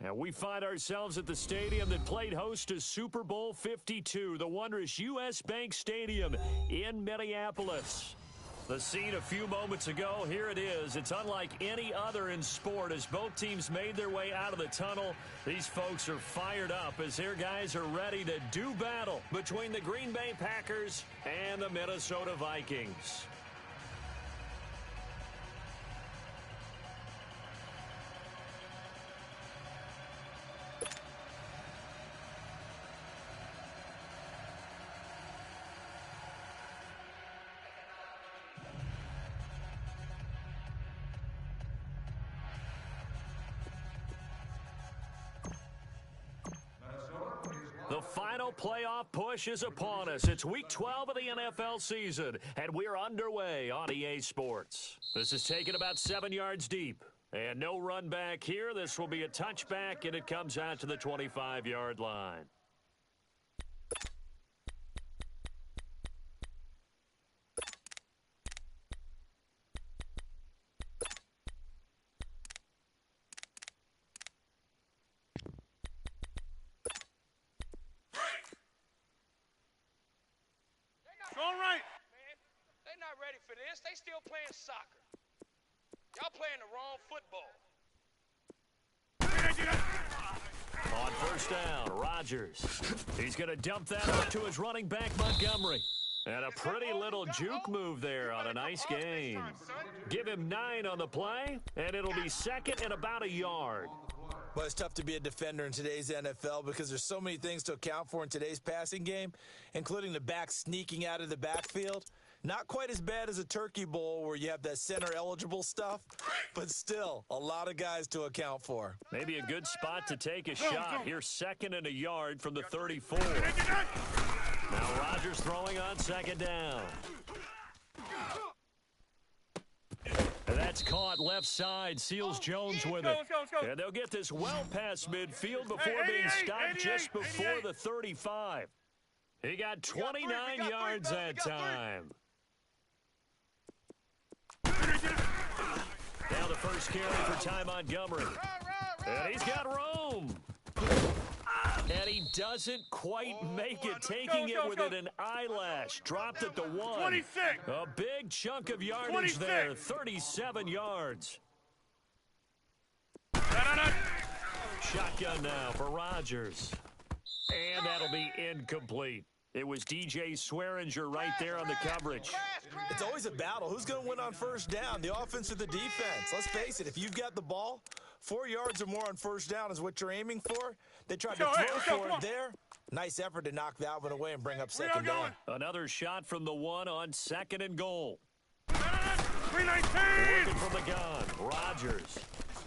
And we find ourselves at the stadium that played host to Super Bowl 52, the wondrous U.S. Bank Stadium in Minneapolis. The scene a few moments ago, here it is. It's unlike any other in sport as both teams made their way out of the tunnel. These folks are fired up as their guys are ready to do battle between the Green Bay Packers and the Minnesota Vikings. The final playoff push is upon us. It's week 12 of the NFL season, and we're underway on EA Sports. This is taken about 7 yards deep, and no run back here. This will be a touchback, and it comes out to the 25-yard line. All right. Man, they're not ready for this. They still playing soccer. Y'all playing the wrong football. On first down, Rodgers. He's going to dump that off to his running back, Montgomery. And a pretty little juke move there on a nice gain. Give him 9 on the play, and it'll be second and about a yard. Well, it's tough to be a defender in today's NFL because there's so many things to account for in today's passing game, including the back sneaking out of the backfield. Not quite as bad as a turkey bowl where you have that center-eligible stuff, but still a lot of guys to account for. Maybe a good spot to take a shot. Here's second and a yard from the 34. Now Rodgers throwing on second down. And that's caught left side. Seals Jones with it. And they'll get this well past midfield before being stopped just before the 35. He got 29 yards that time. Now the first carry for Ty Montgomery. And he's got room. And he doesn't quite make it, taking it within an eyelash. Dropped at the 1. 26. A big chunk of yardage there, 37 yards. Shotgun now for Rodgers. And that'll be incomplete. It was DJ Swearinger right there on the coverage. It's always a battle. Who's going to win on first down, the offense or the defense? Let's face it, if you've got the ball, 4 yards or more on first down is what you're aiming for. They tried to throw for it there. Nice effort to knock that one away and bring up second down. Another shot from the 1 on second and goal. 319. Working from the gun. Rodgers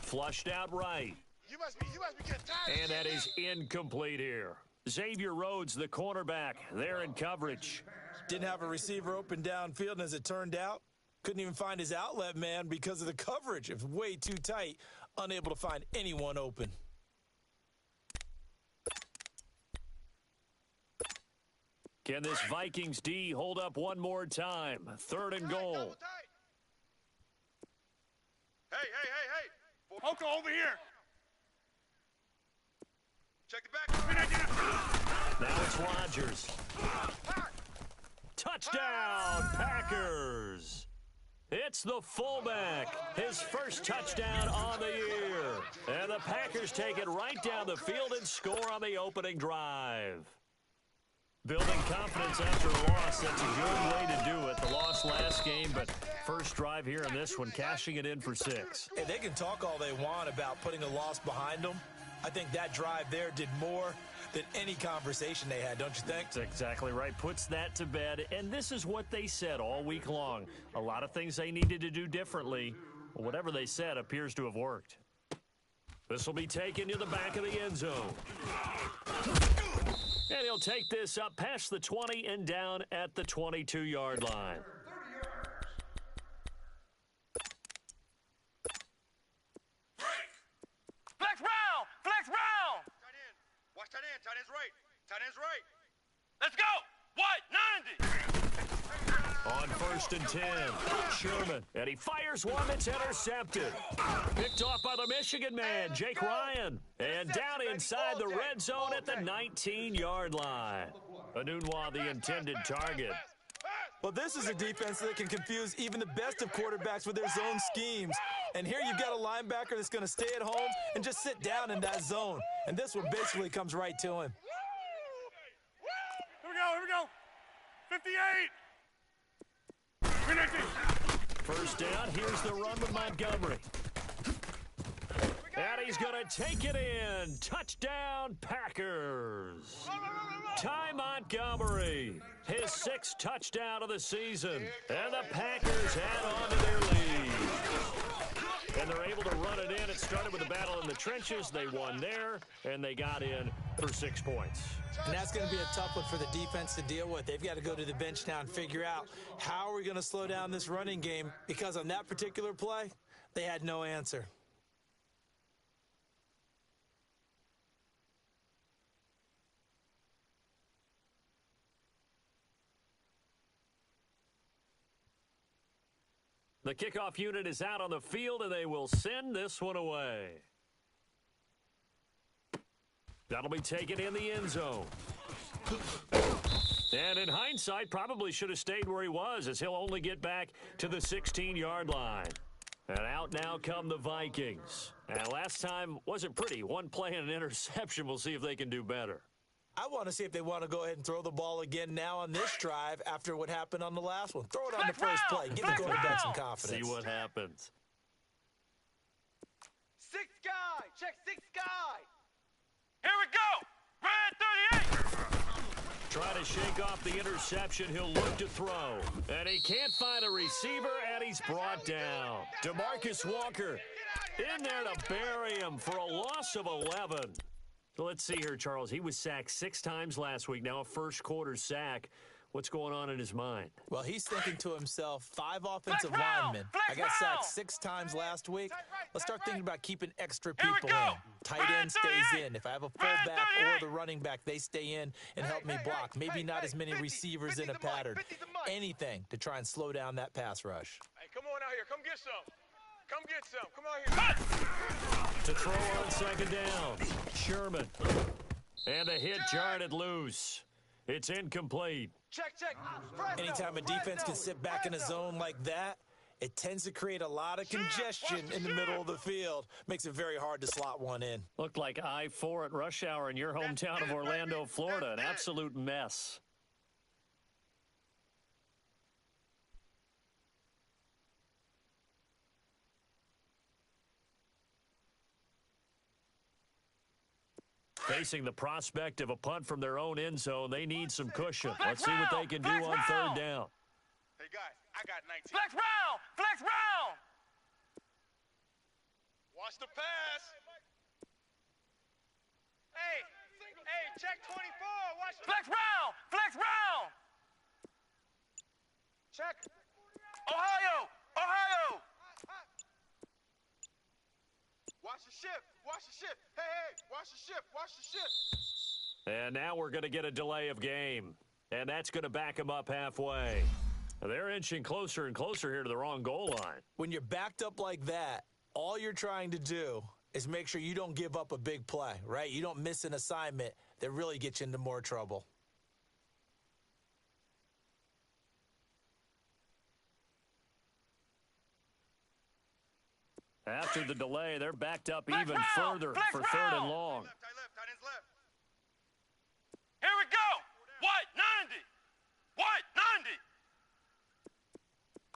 flushed out right. You must be getting tired. And that is incomplete here. Xavier Rhodes, the cornerback, there in coverage. Didn't have a receiver open downfield, and as it turned out, couldn't even find his outlet man because of the coverage. It was way too tight, unable to find anyone open. Can this Vikings D hold up one more time? Third and goal. Hey. Hoka over here. Check the back. Now it's Rodgers. Touchdown, Packers. It's the fullback. His first touchdown on the year. And the Packers take it right down the field and score on the opening drive. Building confidence after a loss, that's a good way to do it. The loss last game, but first drive here in this one, cashing it in for 6. Hey, they can talk all they want about putting a loss behind them. I think that drive there did more than any conversation they had, don't you think? That's exactly right. Puts that to bed. And this is what they said all week long. A lot of things they needed to do differently. Whatever they said appears to have worked. This will be taken to the back of the end zone. And he'll take this up past the 20 and down at the 22-yard line. Flex round. Flex round. Tight end. Watch tight end. Tight end's right. Let's go. What? 90. On 1st and 10, Sherman. And he fires one that's intercepted. Picked off by the Michigan man, Jake Ryan. And down inside the red zone at the 19-yard line. Anunwa, the intended target. Well, this is a defense that can confuse even the best of quarterbacks with their zone schemes. And here you've got a linebacker that's going to stay at home and just sit down in that zone. And this one basically comes right to him. Here we go. 58. 1st down, here's the run with Montgomery. And he's going to take it in. Touchdown, Packers. Ty Montgomery, his 6th touchdown of the season. And the Packers add on to their lead. And they're able to run it in. It started with a battle in the trenches. They won there, and they got in for 6 points. And that's going to be a tough one for the defense to deal with. They've got to go to the bench now and figure out how are we going to slow down this running game, because on that particular play, they had no answer. The kickoff unit is out on the field, and they will send this one away. That'll be taken in the end zone. And in hindsight, probably should have stayed where he was, as he'll only get back to the 16-yard line. And out now come the Vikings. And last time wasn't pretty. One play and an interception. We'll see if they can do better. I want to see if they want to go ahead and throw the ball again now on this drive after what happened on the last one. Throw it on the first play. Give the quarterback some confidence. See what happens. 6 guy. Check 6 guy. Here we go. Red 38. Try to shake off the interception. He'll look to throw. And he can't find a receiver, and he's brought down. DeMarcus Walker in there to bury him for a loss of 11. So let's see here, Charles. He was sacked 6 times last week. Now a first-quarter sack. What's going on in his mind? Well, he's thinking to himself, 5 offensive linemen. I got sacked 6 times last week. Let's start thinking about keeping extra people in. Tight end stays in. If I have a fullback or the running back, they stay in and help me block. Maybe not as many receivers in a pattern. Anything to try and slow down that pass rush. Hey, come on out here. Come get some. Come get some. Come out here. To throw on 2nd down, Sherman. And the hit jarred it loose. It's incomplete. Check. Anytime a defense can sit back in a zone like that, it tends to create a lot of congestion in the middle of the field. Makes it very hard to slot one in. Looked like I-4 at rush hour in your hometown of Orlando, Florida. An absolute mess. Facing the prospect of a punt from their own end zone, they need some cushion. Let's see what they can do on 3rd down. Hey, guys, I got 19. Flex round. Watch the pass. Hey, check 24. Watch the flex round. Check. Ohio. Watch the shift. Hey, watch the shift. And now we're going to get a delay of game. And that's going to back them up halfway. They're inching closer and closer here to the wrong goal line. When you're backed up like that, all you're trying to do is make sure you don't give up a big play, right? You don't miss an assignment that really gets you into more trouble. After the delay, they're backed up even further for 3rd and long. Tight ends left. Here we go. White 90.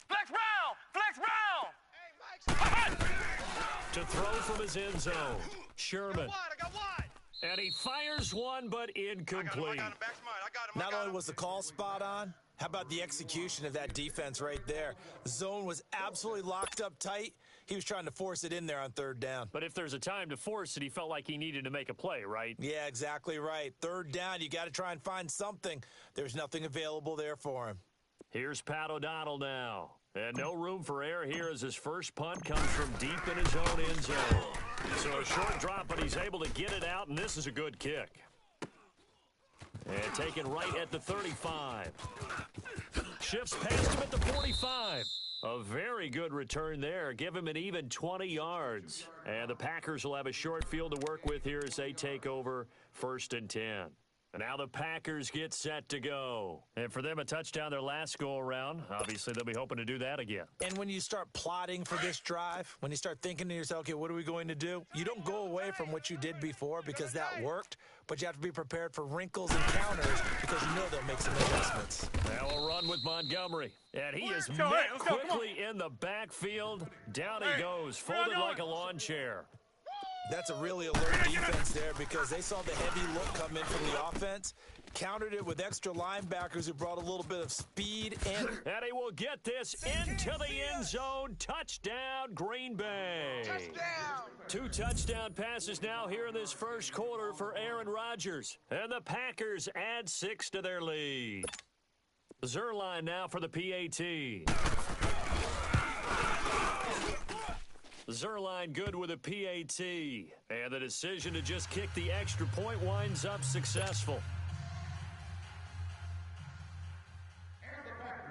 Flex round. To throw from his end zone, Sherman. I got wide. And he fires one, but incomplete. Not only was the call spot on, how about the execution of that defense right there? The zone was absolutely locked up tight. He was trying to force it in there on 3rd down. But if there's a time to force it, he felt like he needed to make a play, right? Yeah, exactly right. 3rd down, you got to try and find something. There's nothing available there for him. Here's Pat O'Donnell now. And no room for error here as his first punt comes from deep in his own end zone. So a short drop, but he's able to get it out, and this is a good kick. And taken right at the 35. Shifts past him at the 45. A very good return there. Give him an even 20 yards. And the Packers will have a short field to work with here as they take over 1st and 10. And now the Packers get set to go. And for them, a touchdown their last go-around. Obviously, they'll be hoping to do that again. And when you start plotting for this drive, when you start thinking to yourself, okay, what are we going to do? You don't go away from what you did before because that worked, but you have to be prepared for wrinkles and counters because you know they'll make some adjustments. Now a run with Montgomery. And he is met quickly in the backfield. Down he goes, folded like a lawn chair. That's a really alert defense there because they saw the heavy look come in from the offense, countered it with extra linebackers who brought a little bit of speed in. And he will get this into the end zone. Touchdown, Green Bay. Touchdown! 2 touchdown passes now here in this first quarter for Aaron Rodgers. And the Packers add 6 to their lead. Zerline now for the PAT. Zerline good with a PAT. And the decision to just kick the extra point winds up successful.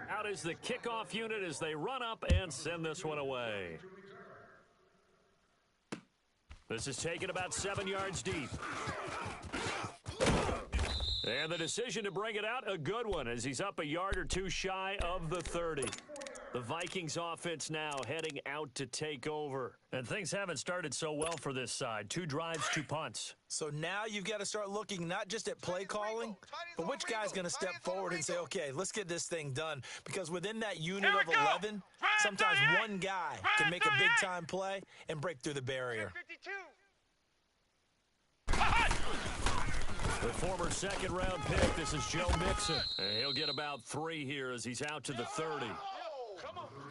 Out is the kickoff unit as they run up and send this one away. This is taken about 7 yards deep. And the decision to bring it out, a good one, as he's up a yard or 2 shy of the 30. The Vikings offense now heading out to take over. And things haven't started so well for this side. 2 drives, 2 punts. So now you've got to start looking not just at play calling, but which guy's going to step forward and say, okay, let's get this thing done. Because within that unit of 11, sometimes one guy can make a big-time play and break through the barrier. The former second-round pick, this is Joe Mixon. And he'll get about 3 here as he's out to the 30.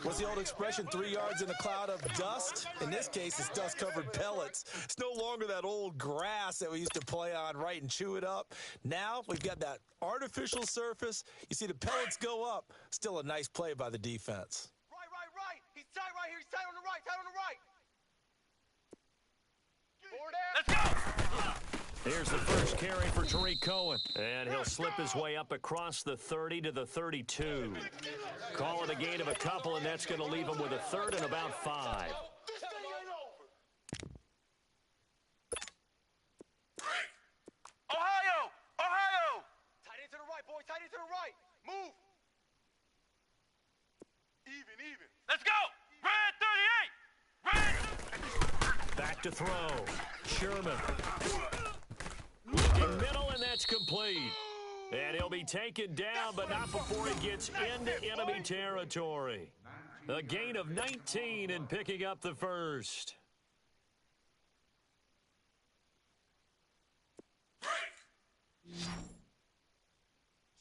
What's the old expression, 3 yards in a cloud of dust? In this case, it's dust-covered pellets. It's no longer that old grass that we used to play on, right, and chew it up. Now we've got that artificial surface. You see the pellets go up. Still a nice play by the defense. Right. He's tight right here. He's tight on the right. Tight on the right. Forward down. Let's go! Here's the first carry for Tariq Cohen. And he'll slip his way up across the 30 to the 32. Call it a gain of a couple, and that's going to leave him with a 3rd and about 5. Ohio! Tight end to the right, boy. Tight end to the right. Move. Even. Let's go! Red 38! Back to throw. Sherman. Looking middle, and that's complete. And he'll be taken down, but not before he gets into enemy territory. A gain of 19 and picking up the first.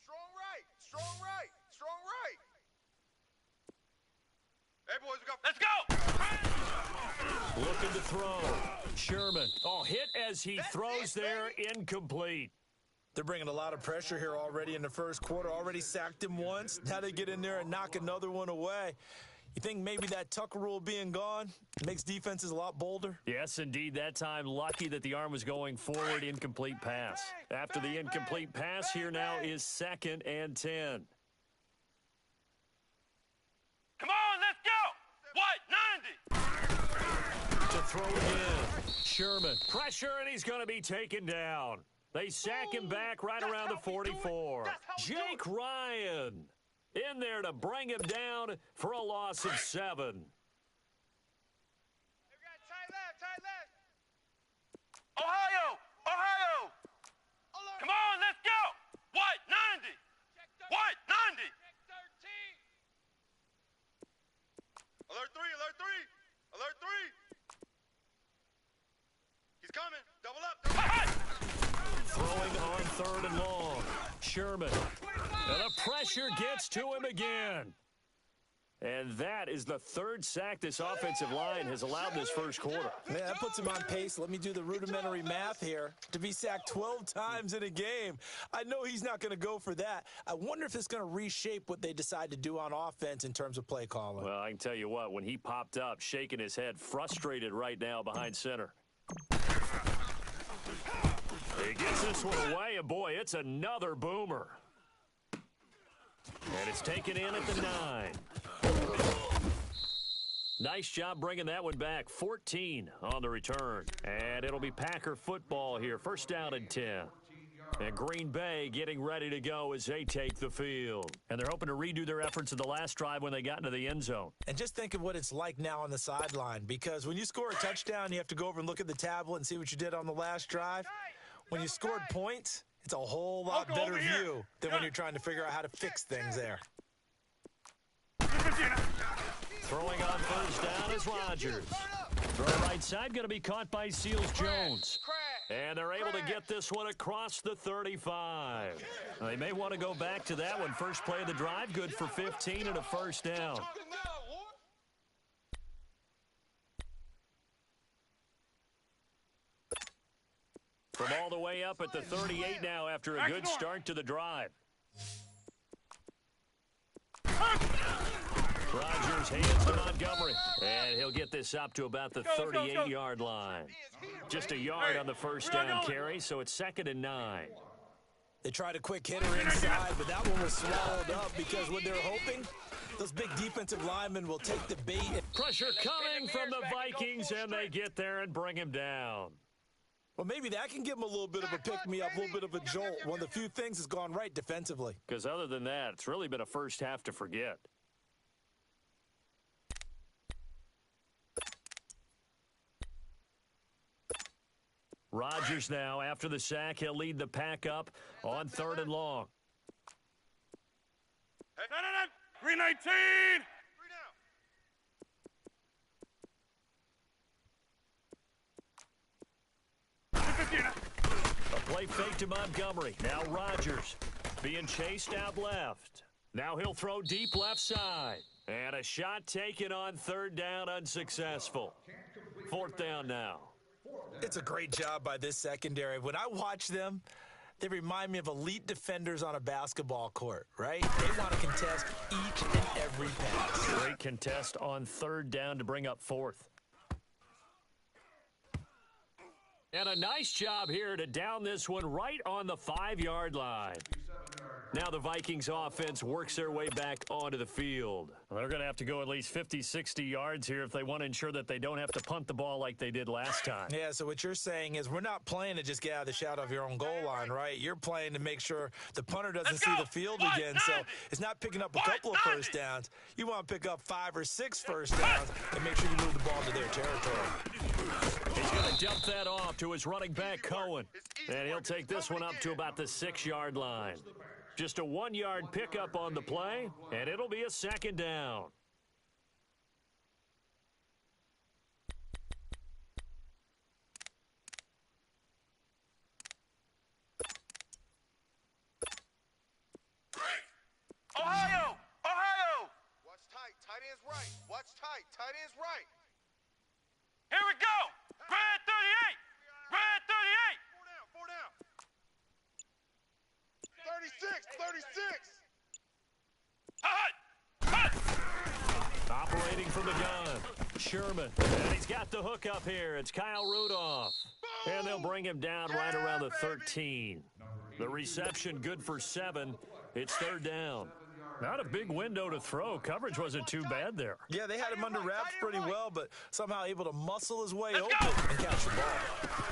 Strong right. Hey, boys, we got... Let's go! Looking to throw. Sherman. Oh, hit as he throws there, incomplete. They're bringing a lot of pressure here already in the first quarter. Already sacked him once. Now they get in there and knock another one away. You think maybe that Tucker rule being gone makes defenses a lot bolder? Yes, indeed. That time, lucky that the arm was going forward. Incomplete pass. After the incomplete pass, here now is 2nd and 10. Come on, let's go! What? 90! To throw again. Sherman. Pressure, and he's going to be taken down. They sack him back right around the 44. Jake Ryan in there to bring him down for a loss of 7. Tight left. Ohio! Come on, let's go! What? 90! What? 90! Alert 3. He's coming. Double up. Throwing on 3rd and long. Sherman. And the pressure gets to him again. And that is the 3rd sack this offensive line has allowed this first quarter. Man, that puts him on pace. Let me do the rudimentary math here. To be sacked 12 times in a game. I know he's not going to go for that. I wonder if it's going to reshape what they decide to do on offense in terms of play calling. Well, I can tell you what, when he popped up, shaking his head, frustrated right now behind center. He gets this one away, and boy, it's another boomer. And it's taken in at the 9. Nice job bringing that one back. 14 on the return. And it'll be Packer football here. First down and 10. And Green Bay getting ready to go as they take the field. And they're hoping to redo their efforts in the last drive when they got into the end zone. And just think of what it's like now on the sideline, because when you score a touchdown, you have to go over and look at the tablet and see what you did on the last drive. When you scored points, it's a whole lot better view than when you're trying to figure out how to fix things there. Throwing on first down is Rodgers. Throw right side going to be caught by Seals Jones. And they're able to get this one across the 35. They may want to go back to that one. First play of the drive, good for 15 and a first down. From all the way up at the 38 now after a good start to the drive. Rodgers hands to Montgomery. And he'll get this up to about the 38-yard line. Just a yard on the first down carry, so it's 2nd and 9. They tried a quick hitter inside, but that one was swallowed up because what they're hoping, those big defensive linemen will take the bait. Pressure coming from the Vikings, and they get there and bring him down. Well, maybe that can give them a little bit of a pick-me-up, a little bit of a jolt. One of the few things that's gone right defensively. Because other than that, it's really been a first half to forget. Rodgers now, after the sack, he'll lead the pack up on 3rd and long. Hey, 319! A play fake to Montgomery. Now Rodgers being chased out left. Now he'll throw deep left side. And a shot taken on 3rd down, unsuccessful. 4th down now. It's a great job by this secondary. When I watch them, they remind me of elite defenders on a basketball court, right? They want to contest each and every pass. Great contest on 3rd down to bring up 4th. And a nice job here to down this one right on the 5-yard line. Now the Vikings offense works their way back onto the field. Well, they're going to have to go at least 50, 60 yards here if they want to ensure that they don't have to punt the ball like they did last time. Yeah, so what you're saying is we're not playing to just get out of the shadow of your own goal line, right? You're playing to make sure the punter doesn't see the field again. So it's not picking up a couple of first downs. You want to pick up 5 or 6 first downs and make sure you move the ball to their territory. He's going to dump that off to his running back, Cohen. And he'll take this one up to about the 6-yard line. Just a 1-yard pickup on the play, and it'll be a 2nd down. Ohio! Ohio! Watch tight. Tight end's right. Watch tight. Tight end's right. Here we go. Red 38. Red 38. 4 down. 36. 36. Operating from the gun, Sherman. And he's got the hook up here. It's Kyle Rudolph. And they'll bring him down right around the 13. The reception good for 7. It's 3rd down. Not a big window to throw. Coverage wasn't too bad there. Yeah, they had him under wraps pretty well, but somehow able to muscle his way open and catch the ball.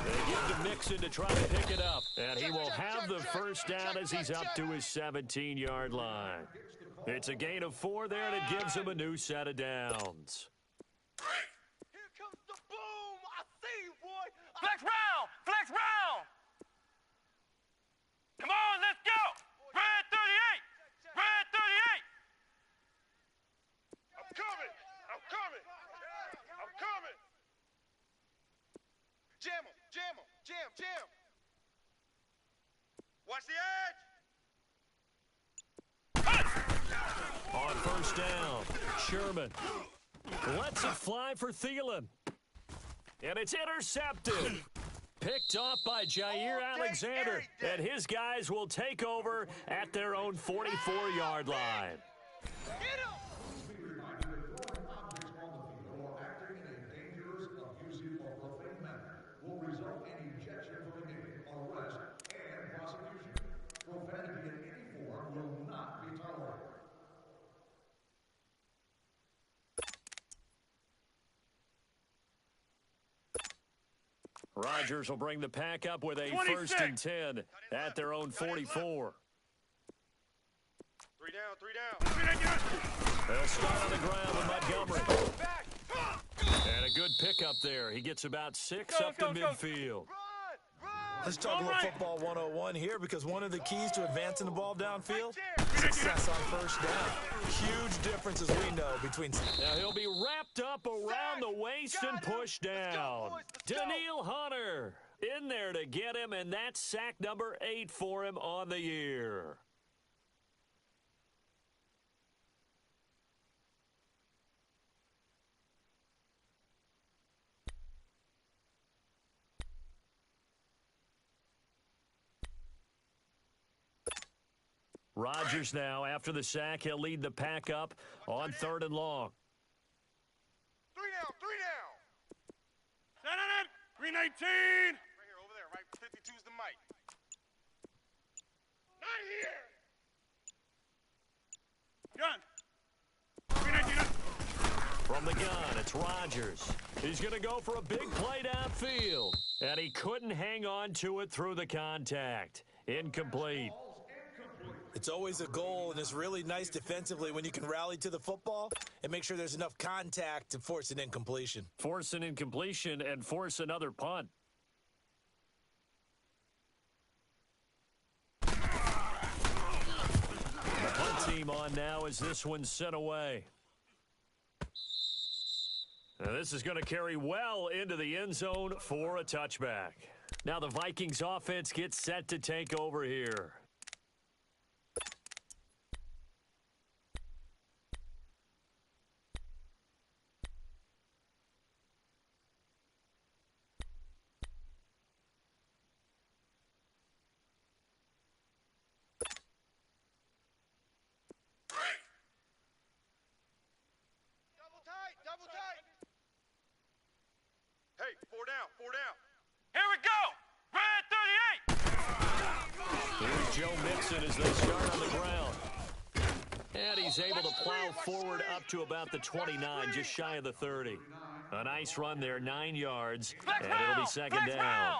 They give to Mixon to try to pick it up. And he will have the first down as he's up to his 17-yard line. It's a gain of 4 there, and it gives him a new set of downs. Here comes the boom. I see you, boy. Flex round. Flex round. Come on, let's go. Red 38. Red 38. I'm coming. I'm coming. I'm coming. Jam him. Jam him. Jam. Jam. Watch the edge. On first down, Sherman lets it fly for Thielen. And it's intercepted. Picked off by Jair Alexander. And his guys will take over at their own 44-yard line. Will result in ejection from the game, arrest, and prosecution. Profanity in any form will not be tolerated. Rodgers will bring the pack up with a 26. first and 10 at their own 44. 3 down. They'll start on the ground with Montgomery. And a good pickup there. He gets about 6 up to midfield. Let's talk a little football 101 here, because one of the keys to advancing the ball downfield, success on first down. Huge differences we know between... Now he'll be wrapped up around the waist and pushed down. Daniil Hunter in there to get him, and that's sack number 8 for him on the year. Rodgers now, after the sack, he'll lead the pack up on 3rd and long. 3 down. 319. Right here, over there, right? 52's the mic. Not here. Gun. 319. From the gun, it's Rodgers. He's going to go for a big play downfield. And he couldn't hang on to it through the contact. Incomplete. It's always a goal, and it's really nice defensively when you can rally to the football and make sure there's enough contact to force an incompletion. Force an incompletion and force another punt. The punt team on now as this one's sent away. Now this is going to carry well into the end zone for a touchback. Now the Vikings offense gets set to take over here. Double tight. Hey, 4 down. Here we go. Red 38. Here's Joe Mixon as they start on the ground. And he's able to plow forward up to about the 29, just shy of the 30. A nice run there, 9 yards, and it'll be second down.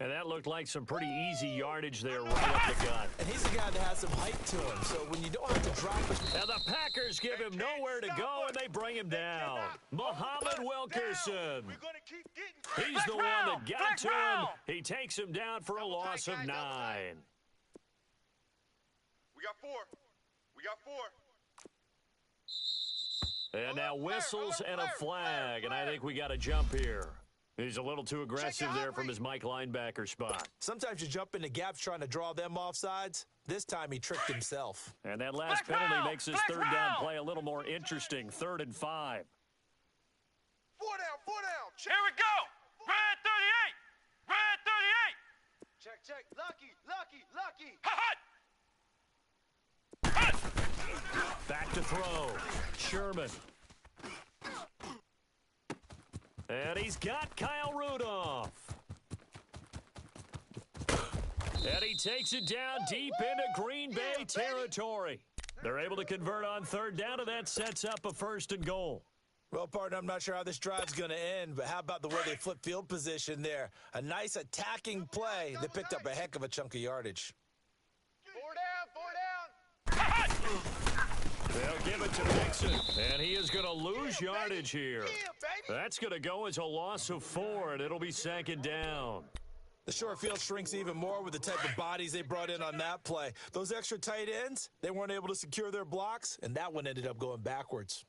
And that looked like some pretty easy yardage there right up the gut. And he's a guy that has some height to him, so when you don't have to drop it... And the Packers give him nowhere to go, and they bring him down. Muhammad Wilkerson. He's the one that got to him. He takes him down for a loss of 9. We got 4. And now whistles and a flag, and I think we got a jump here. He's a little too aggressive there from his Mike linebacker spot. Sometimes you jump into gaps trying to draw them off sides. This time he tricked himself. And that last penalty makes his third down play a little more interesting. 3rd and 5. 4 down. Here we go. Red 38. Check. Lucky. Hut. Back to throw. Sherman. And he's got Kyle Rudolph. And he takes it down deep into Green Bay territory. They're able to convert on 3rd down, and that sets up a 1st and goal. Well, partner, I'm not sure how this drive's going to end, but how about the way they flip field position there? A nice attacking play that picked up a heck of a chunk of yardage. 4 down. They'll give it to Mixon, and he is going to lose yardage here. That's going to go as a loss of 4, and it'll be 2nd down. The short field shrinks even more with the type of bodies they brought in on that play. Those extra tight ends, they weren't able to secure their blocks, and that one ended up going backwards.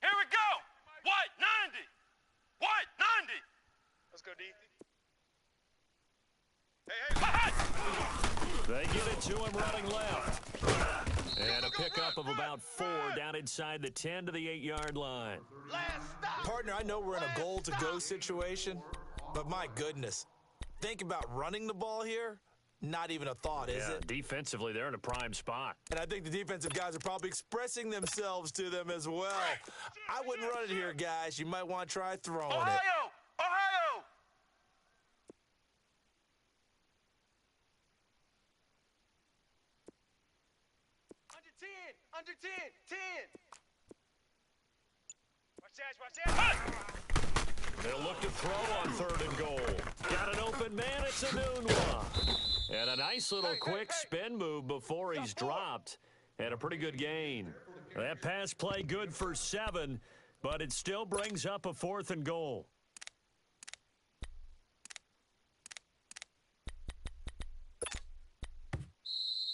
Here we go. White 90. Let's go, D. Hey. They get it to him running left. And a pickup of about 4 down inside the 10 to the 8-yard line. Partner, I know we're in a goal-to-go situation, but my goodness, think about running the ball here. Not even a thought, is it? Defensively, they're in a prime spot. And I think the defensive guys are probably expressing themselves to them as well. I wouldn't run it here, guys. You might want to try throwing it. Ohio! Under 10. Watch that. They'll look to throw on 3rd and goal. Got an open man, it's Anunwa. And a nice little quick spin move before he's dropped. And a pretty good gain. That pass play good for 7, but it still brings up a 4th and goal.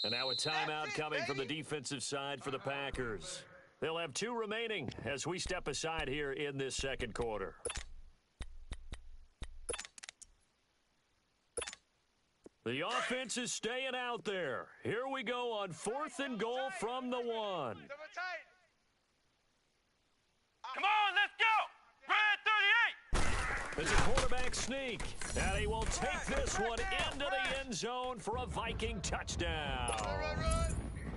And now a timeout coming from the defensive side for the Packers. They'll have 2 remaining as we step aside here in this second quarter. The offense is staying out there. Here we go on 4th and goal from the 1. Come on, let's go! Red 38! There's a quarterback sneak, and he will take this one into the end zone for a Viking touchdown.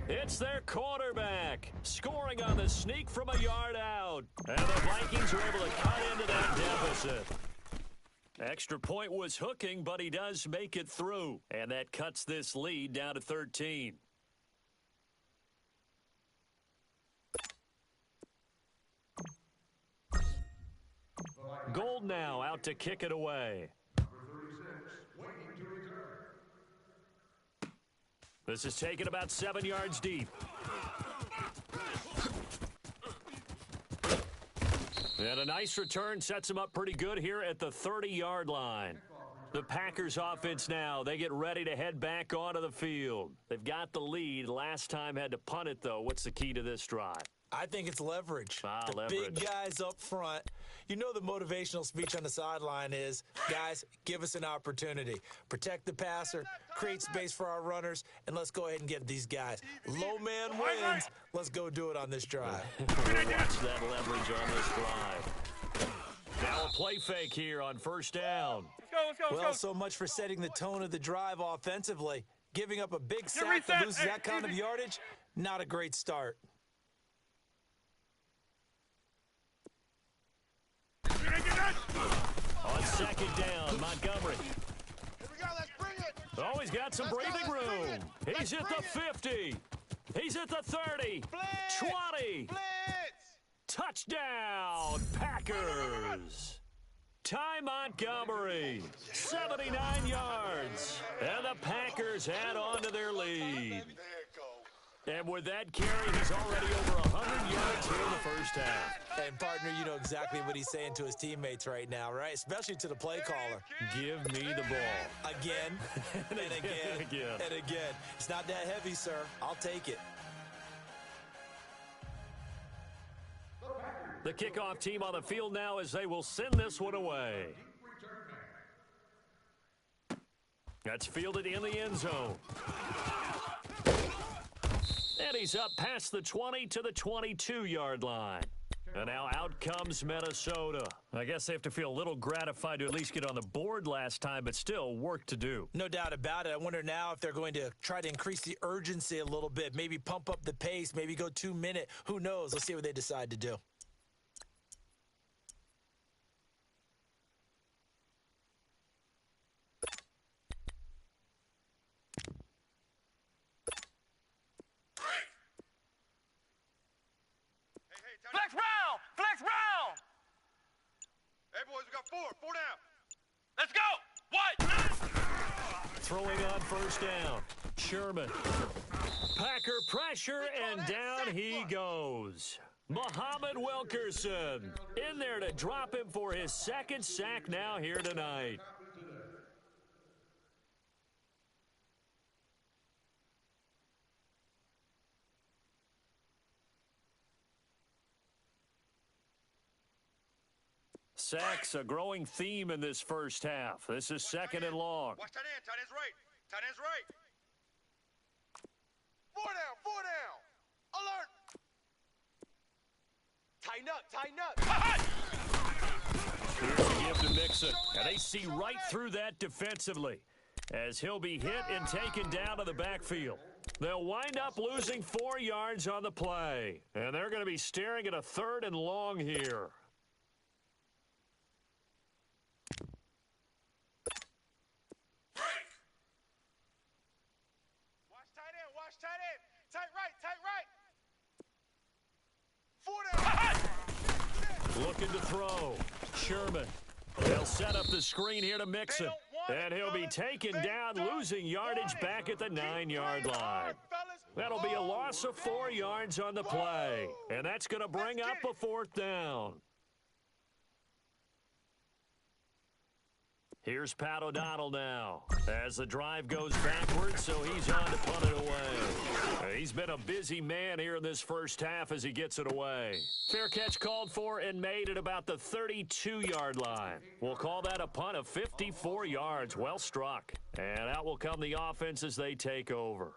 It's their quarterback scoring on the sneak from a yard out, and the Vikings are able to cut into that deficit. Extra point was hooking, but he does make it through, and that cuts this lead down to 13. Gold now out to kick it away. This is taken about 7 yards deep. And a nice return sets him up pretty good here at the 30-yard line. The Packers offense now, they get ready to head back onto the field. They've got the lead. Last time had to punt it, though. What's the key to this drive? I think it's leverage. The leverage. Big guys up front. You know the motivational speech on the sideline is, guys, give us an opportunity. Protect the passer, create space for our runners, and let's go ahead and get these guys. Low man wins. Let's go do it on this drive. We'll watch that leverage on this drive. Now a play fake here on 1st down. Well, so much for setting the tone of the drive offensively. Giving up a big sack that loses that kind of yardage, not a great start. On 2nd down, Montgomery. Here we go, let's bring it! Oh, he's got some breathing room. He's at the 50. He's at the 30. 20. Blitz! Touchdown, Packers. Ty Montgomery, 79 yards. And the Packers add on to their lead. And with that carry, he's already over 100 yards here in the first half. And, partner, you know exactly what he's saying to his teammates right now, right? Especially to the play caller. Give me the ball. Again, and again, and again. It's not that heavy, sir. I'll take it. The kickoff team on the field now as they will send this one away. That's fielded in the end zone. And he's up past the 20 to the 22-yard line. And now out comes Minnesota. I guess they have to feel a little gratified to at least get on the board last time, but still work to do. No doubt about it. I wonder now if they're going to try to increase the urgency a little bit, maybe pump up the pace, maybe go 2-minute. Who knows? Let's see what they decide to do. Flex round! Flex round! Hey, boys, we got 4 down. Let's go! What? Throwing on 1st down. Sherman. Packer pressure, and down he goes. Muhammad Wilkerson in there to drop him for his 2nd sack now here tonight. Sacks, a growing theme in this first half. This is 2nd and long. Watch tight end. Tight end's right. Tight end's right. 4 down. Alert. Tighten up. Here's a give to Mixon. And they see right through that defensively as he'll be hit and taken down to the backfield. They'll wind up losing 4 yards on the play. And they're going to be staring at a 3rd and long here. Tight right. 4 down. Looking to throw. Sherman They'll set up the screen here to Mixon. And he'll be taken down, losing yardage back at the 9-yard line. That'll be a loss of 4 yards on the play. And that's going to bring up a 4th down. Here's Pat O'Donnell now as the drive goes backwards, so he's on to punt it away. He's been a busy man here in this first half as he gets it away. Fair catch called for and made at about the 32-yard line. We'll call that a punt of 54 yards. Well struck. And out will come the offense as they take over.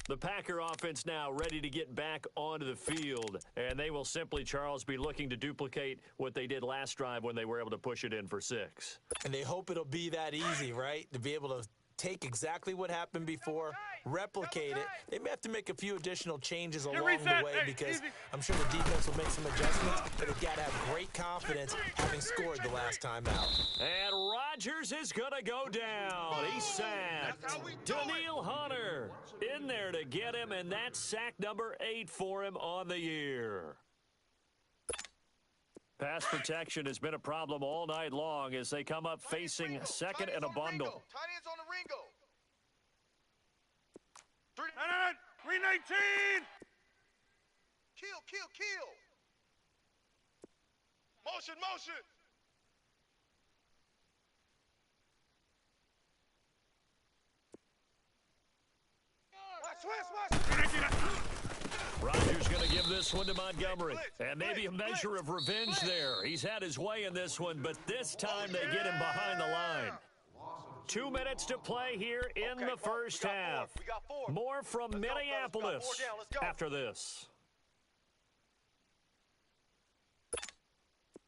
The Packer offense now ready to get back onto the field, and they will simply, Charles, be looking to duplicate what they did last drive when they were able to push it in for 6. And they hope it'll be that easy, right? To be able to take exactly what happened before, replicate it. They may have to make a few additional changes along the way because I'm sure the defense will make some adjustments, but they've got to have great confidence having scored the last time out. And Rodgers is going to go down. He's sacked. Daniil Hunter in there to get him, and that's sack number 8 for him on the year. Pass protection has been a problem all night long as they come up facing second and a bundle. Tight ends on the Ringo. 319. Kill. Motion. Watch. Rodgers going to give this one to Montgomery. And maybe a measure of revenge there. He's had his way in this one, but this time they get him behind the line. 2 minutes to play here in the first half. More from Minneapolis after this.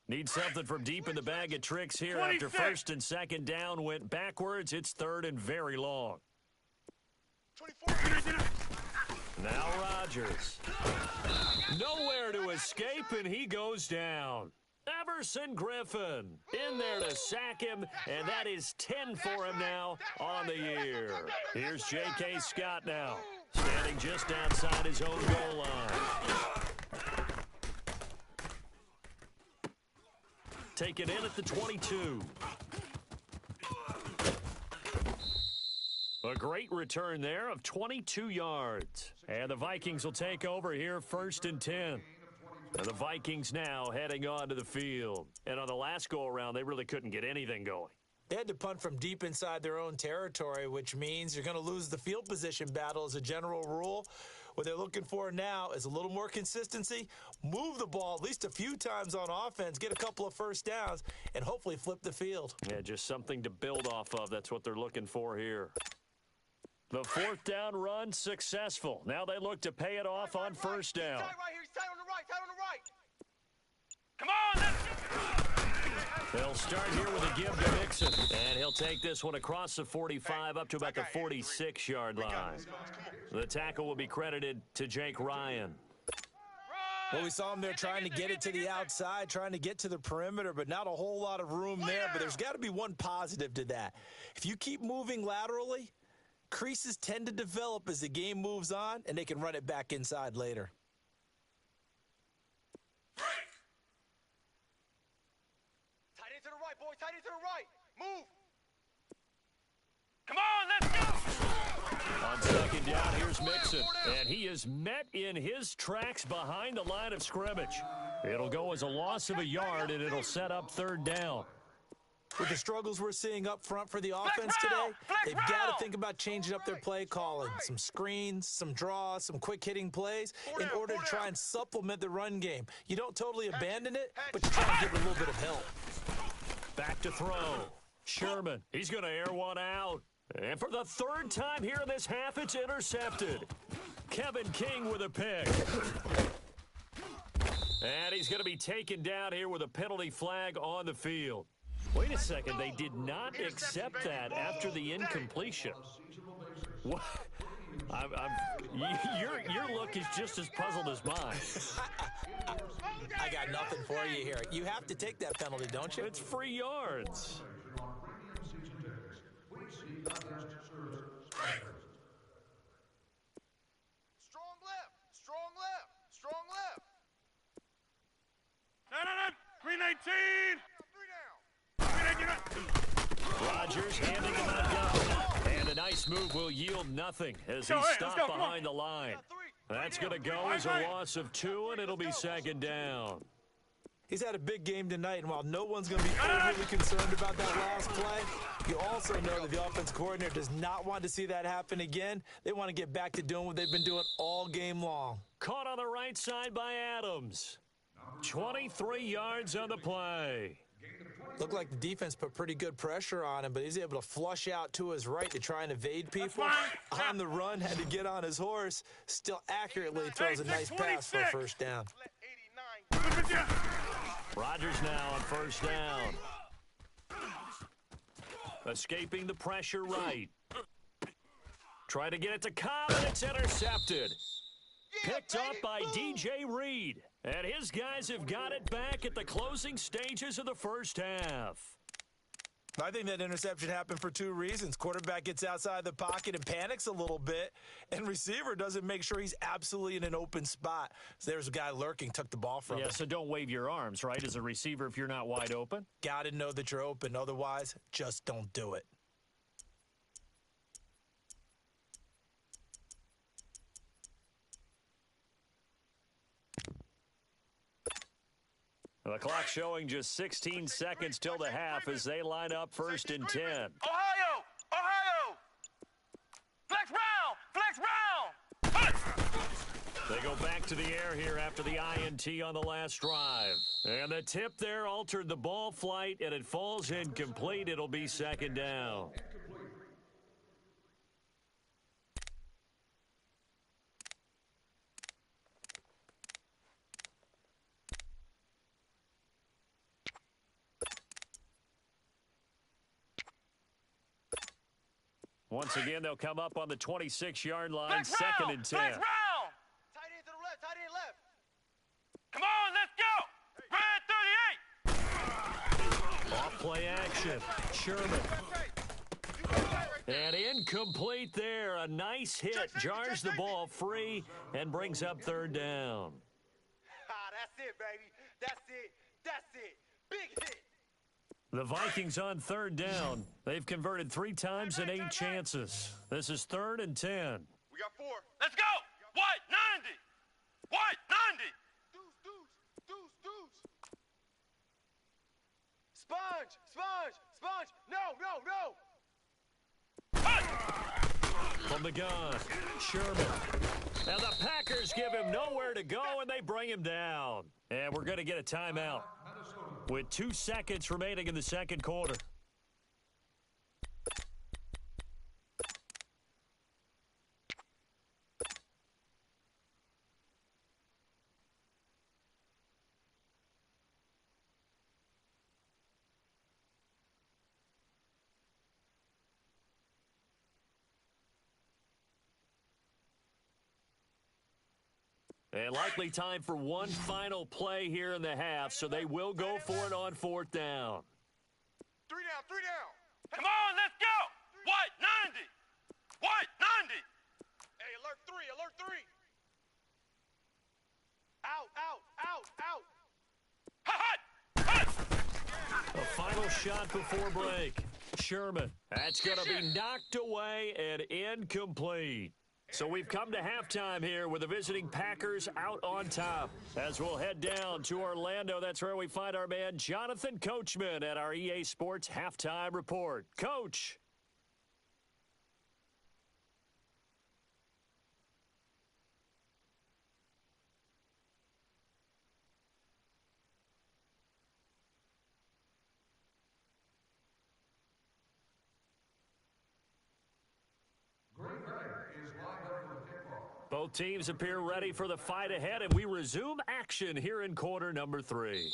Need something from deep in the bag of tricks here after 1st and 2nd down went backwards. It's 3rd and very long. 24. Now Rodgers. Nowhere to escape, and he goes down. Everson Griffin in there to sack him, and that is 10 for him now on the year. Here's J.K. Scott now, standing just outside his own goal line. Taken in at the 22. A great return there of 22 yards. And the Vikings will take over here 1st and 10. And the Vikings now heading onto the field. And on the last go-around, they really couldn't get anything going. They had to punt from deep inside their own territory, which means you're going to lose the field position battle as a general rule. What they're looking for now is a little more consistency, move the ball at least a few times on offense, get a couple of first downs, and hopefully flip the field. Yeah, just something to build off of. That's what they're looking for here. The 4th down run successful. Now they look to pay it off on 1st down. Tight on the right. Come on, They'll start here with a give to Mixon. And he'll take this one across the 45 up to about the 46-yard line. The tackle will be credited to Jake Ryan. Well, we saw him there trying to get it to the outside, trying to get to the perimeter, but not a whole lot of room there. But there's got to be one positive to that. If you keep moving laterally, creases tend to develop as the game moves on, and they can run it back inside later. Tight end to the right, boy. Tight end to the right. Move. Come on, let's go. On 2nd down, here's Mixon. And he is met in his tracks behind the line of scrimmage. It'll go as a loss of a yard, and it'll set up 3rd down. With the struggles we're seeing up front for the offense today, they've got to think about changing up their play calling. Some screens, some draws, some quick-hitting plays in order to try and supplement the run game. You don't totally abandon it, but you try and give it a little bit of help. Back to throw. Sherman, he's going to air one out. And for the 3rd time here in this half, it's intercepted. Kevin King with a pick. And he's going to be taken down here with a penalty flag on the field. Wait a second, they did not accept that after the incompletion. What? Your look is just as puzzled as mine. I got nothing for you here. You have to take that penalty, don't you? It's free yards. Strong left. No. 319. 3 down. Rodgers handing him a go. And a nice move will yield nothing as he's stopped behind the line. That's going to go as a loss of 2, and it'll be second down. He's had a big game tonight, and while no one's going to be overly concerned about that last play, you also know that the offense coordinator does not want to see that happen again. They want to get back to doing what they've been doing all game long. Caught on the right side by Adams. 23 yards on the play. Looked like the defense put pretty good pressure on him, but he's able to flush out to his right to try and evade people. On the run, had to get on his horse. Still accurately throws a nice pass for a first down. Rodgers now on first down. Escaping the pressure right. Try to get it to Cobb, and it's intercepted. Picked up by DJ Reed. And his guys have got it back at the closing stages of the first half. I think that interception happened for 2 reasons. Quarterback gets outside the pocket and panics a little bit, and receiver doesn't make sure he's absolutely in an open spot. So there's a guy lurking, took the ball from him. Yeah, so don't wave your arms, right, as a receiver if you're not wide open. Got to know that you're open. Otherwise, just don't do it. The clock showing just 16 seconds till the half as they line up first and 10. Ohio! Ohio! Flex round! Flex round! They go back to the air here after the INT on the last drive. And the tip there altered the ball flight, and it falls incomplete. It'll be second down. Once again, they'll come up on the 26-yard line, second and 10. Flex round! Tight end to the left, tight end left. Come on, let's go! Red 38! Off-play action. Sherman. And incomplete there. A nice hit. Jars the ball free and brings up third down. That's it, baby. That's it. That's it. Big hit. The Vikings on third down. They've converted 3 times and 8 chances. This is third and 10. We got 4. Let's go! White, 90! White, 90! Deuce. Sponge! No! From the gun, Sherman. And the Packers give him nowhere to go, and they bring him down. And we're going to get a timeout with 2 seconds remaining in the second quarter. And likely time for one final play here in the half, so they will go for it on fourth down. 3 down. Come on, let's go! White, 90! White, 90! Hey, alert 3! Out! A final shot before break. Sherman. That's going to be knocked away and incomplete. So we've come to halftime here with the visiting Packers out on top. As we'll head down to Orlando, that's where we find our man Jonathan Coachman at our EA Sports Halftime Report. Coach. Both teams appear ready for the fight ahead, and we resume action here in quarter number 3.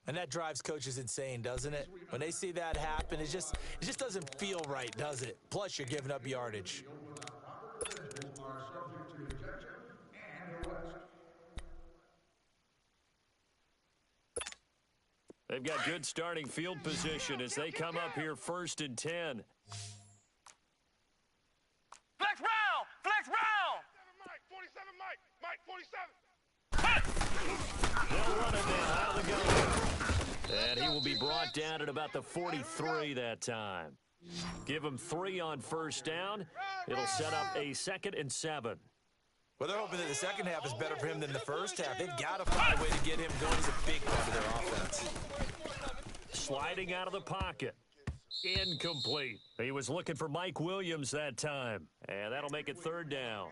And that drives coaches insane, doesn't it? When they see that happen, it just doesn't feel right, does it? Plus, you're giving up yardage. They've got good starting field position as they come up here first and 10. Flex round! 47 Mike, 47! They'll run it now. Out of the gun. And he will be brought down at about the 43 that time. Give him 3 on first down. It'll set up a 2nd and 7. Well, they're hoping that the second half is better for him than the first half. They've got to find a way to get him going. He's a big part of their offense. Sliding out of the pocket. Incomplete. He was looking for Mike Williams that time. And that'll make it 3rd down.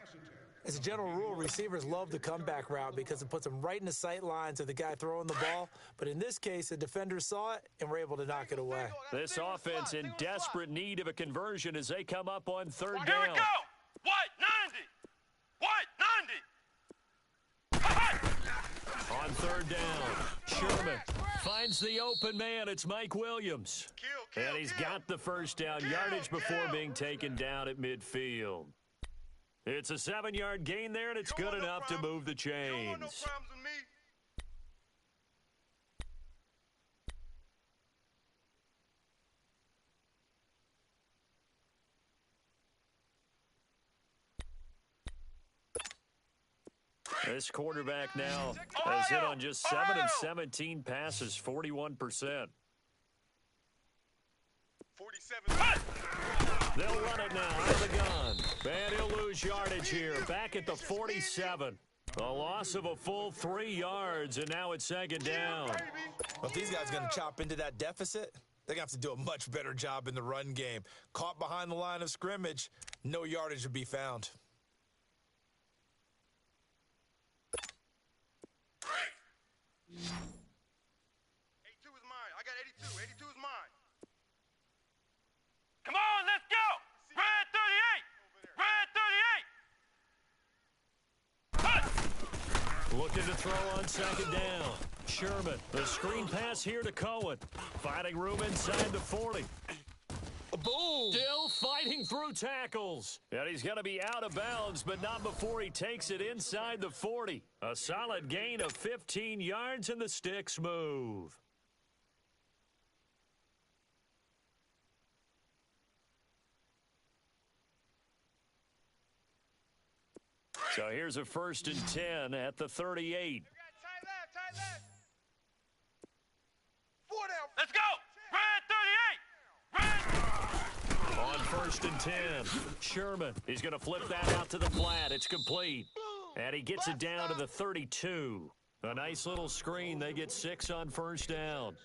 As a general rule, receivers love the comeback route because it puts them right in the sight lines of the guy throwing the ball. But in this case, the defender saw it and were able to knock it away. This offense in desperate need of a conversion as they come up on 3rd down. Here we go. What? 90. What? 90. On 3rd down, Sherman finds the open man. It's Mike Williams. And he's got the first down yardage before being taken down at midfield. It's a 7-yard gain there, and it's good enough to move the chains. This quarterback now has hit on just 7 of 17 passes, 41%. 47. They'll run it now out of the gun. And he'll lose yardage here. Back at the 47. A loss of a full 3 yards, and now it's 2nd down. Well, if these guys are going to chop into that deficit, they're going to have to do a much better job in the run game. Caught behind the line of scrimmage, no yardage to be found. Come on, let's go! Red 38! Red 38! Looking to throw on 2nd down. Sherman, the screen pass here to Cohen. Finding room inside the 40. Boom! Still fighting through tackles. And he's going to be out of bounds, but not before he takes it inside the 40. A solid gain of 15 yards, and the sticks move. So here's a 1st and 10 at the 38. Tight left. 4 down. Let's go! Red 38! Red! On 1st and 10, Sherman. He's going to flip that out to the flat. It's complete. And he gets it down to the 32. A nice little screen. They get 6 on 1st down.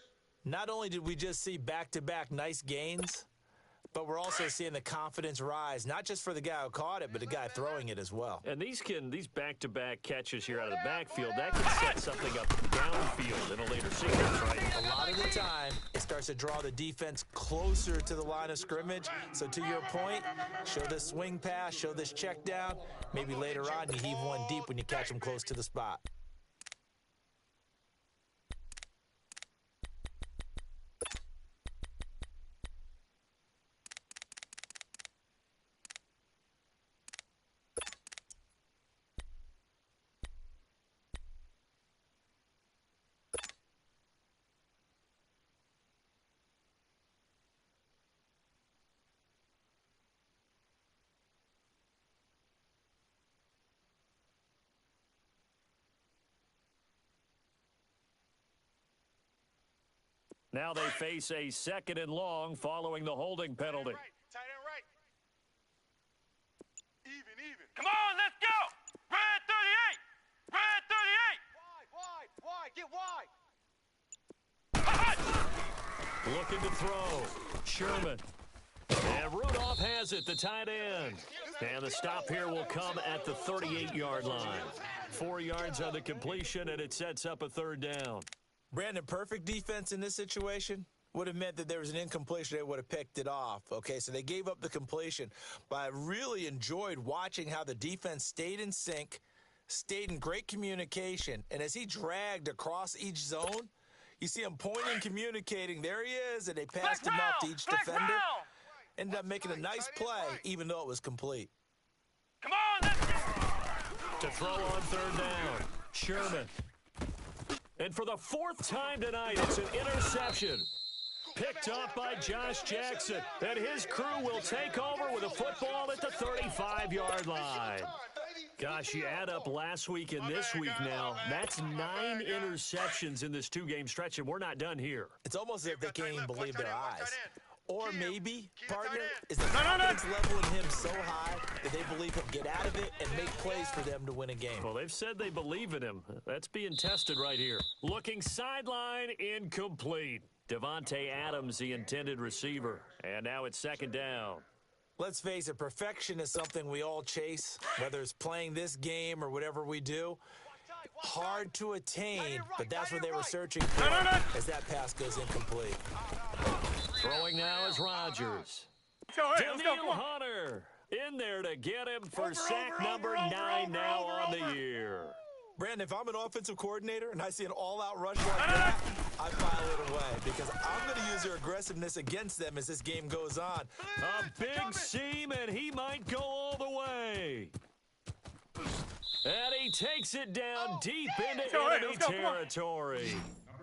Not only did we just see back-to-back nice gains, but we're also seeing the confidence rise, not just for the guy who caught it, but the guy throwing it as well. And these back-to-back catches here out of the backfield, that can set something up downfield in a later sequence, right? A lot of the time, it starts to draw the defense closer to the line of scrimmage. So to your point, show this swing pass, show this check down. Maybe later on you heave one deep when you catch them close to the spot. Now they face a 2nd and long following the holding penalty. Tight end right. Even. Come on, let's go! Red 38! Red 38! Wide. Get wide. Looking to throw. Sherman. And Rudolph has it, the tight end. And the stop here will come at the 38-yard line. 4 yards on the completion, and it sets up a 3rd down. Brandon, perfect defense in this situation would have meant that there was an incompletion. They would have picked it off. Okay, so they gave up the completion. But I really enjoyed watching how the defense stayed in sync, stayed in great communication. And as he dragged across each zone, you see him pointing, communicating. There he is, and they passed him off to each defender. Ended up making a nice play, even though it was complete. Come on, let's go! To throw on 3rd down, Sherman. And for the 4th time tonight, it's an interception. Picked up by Josh Jackson. And his crew will take over with a football at the 35-yard line. Gosh, you add up last week and this week now. That's 9 interceptions in this two-game stretch, and we're not done here. It's almost as if they can't even believe their eyes. Or maybe, partner, is the confidence level in him so high that they believe he'll get out of it and make plays for them to win a game. Well, they've said they believe in him. That's being tested right here. Looking sideline, incomplete. Devontae Adams, the intended receiver. And now it's second down. Let's face it, perfection is something we all chase, whether it's playing this game or whatever we do. Hard to attain, but that's what they were searching for as that pass goes incomplete. Throwing now is Rodgers. Daniel Hunter in there to get him for sack number 9 now on the year. Brandon, if I'm an offensive coordinator and I see an all-out rush like that, I file it away because I'm going to use their aggressiveness against them as this game goes on. A big seam, and he might go all the way. And he takes it down deep into enemy territory.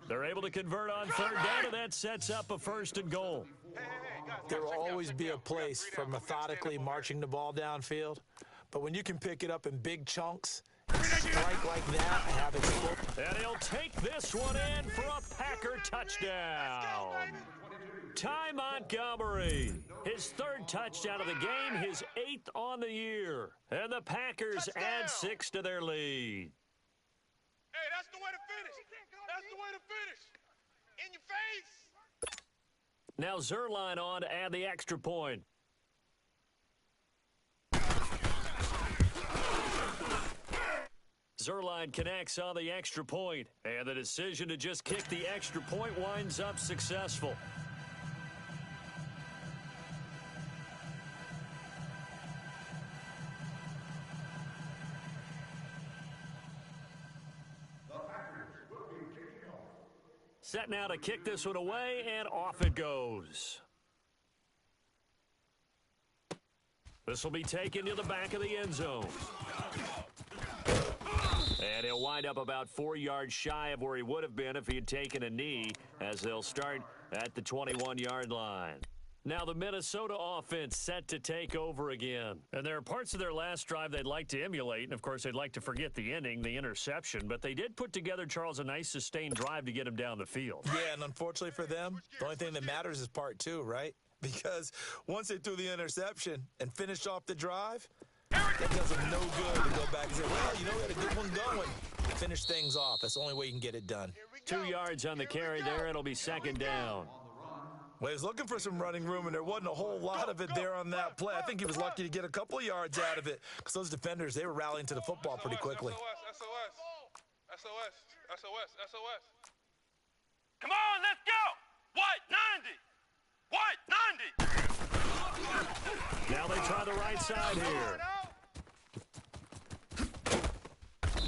They're able to convert on third down, and that sets up a first and goal. There will always be a place for methodically marching the ball downfield, but when you can pick it up in big chunks, strike like that, and have it split. And he'll take this one in for a Packer touchdown. Ty Montgomery, his 3rd touchdown of the game, his 8th on the year. And the Packers add 6 to their lead. Hey, that's the way to finish. That's the way to finish. In your face. Now Zerline on to add the extra point. Zerline connects on the extra point, and the decision to just kick the extra point winds up successful. Set now to kick this one away, and off it goes. This will be taken to the back of the end zone. And he'll wind up about 4 yards shy of where he would have been if he had taken a knee, as they'll start at the 21-yard line. Now the Minnesota offense set to take over again. And there are parts of their last drive they'd like to emulate, and of course they'd like to forget the inning, the interception, but they did put together, Charles, a nice sustained drive to get him down the field. Yeah, and unfortunately for them, the only thing that matters is part 2, right? Because once they threw the interception and finished off the drive, that does them no good to go back and say, well, you know, we had a good one going. Finish things off. That's the only way you can get it done. 2 yards on the carry there. It'll be second down. Well, he was looking for some running room, and there wasn't a whole lot of it there on that play. I think he was lucky to get a couple of yards out of it because those defenders, they were rallying to the football pretty quickly. SOS. Come on, let's go. White 90. Now they try the right side here.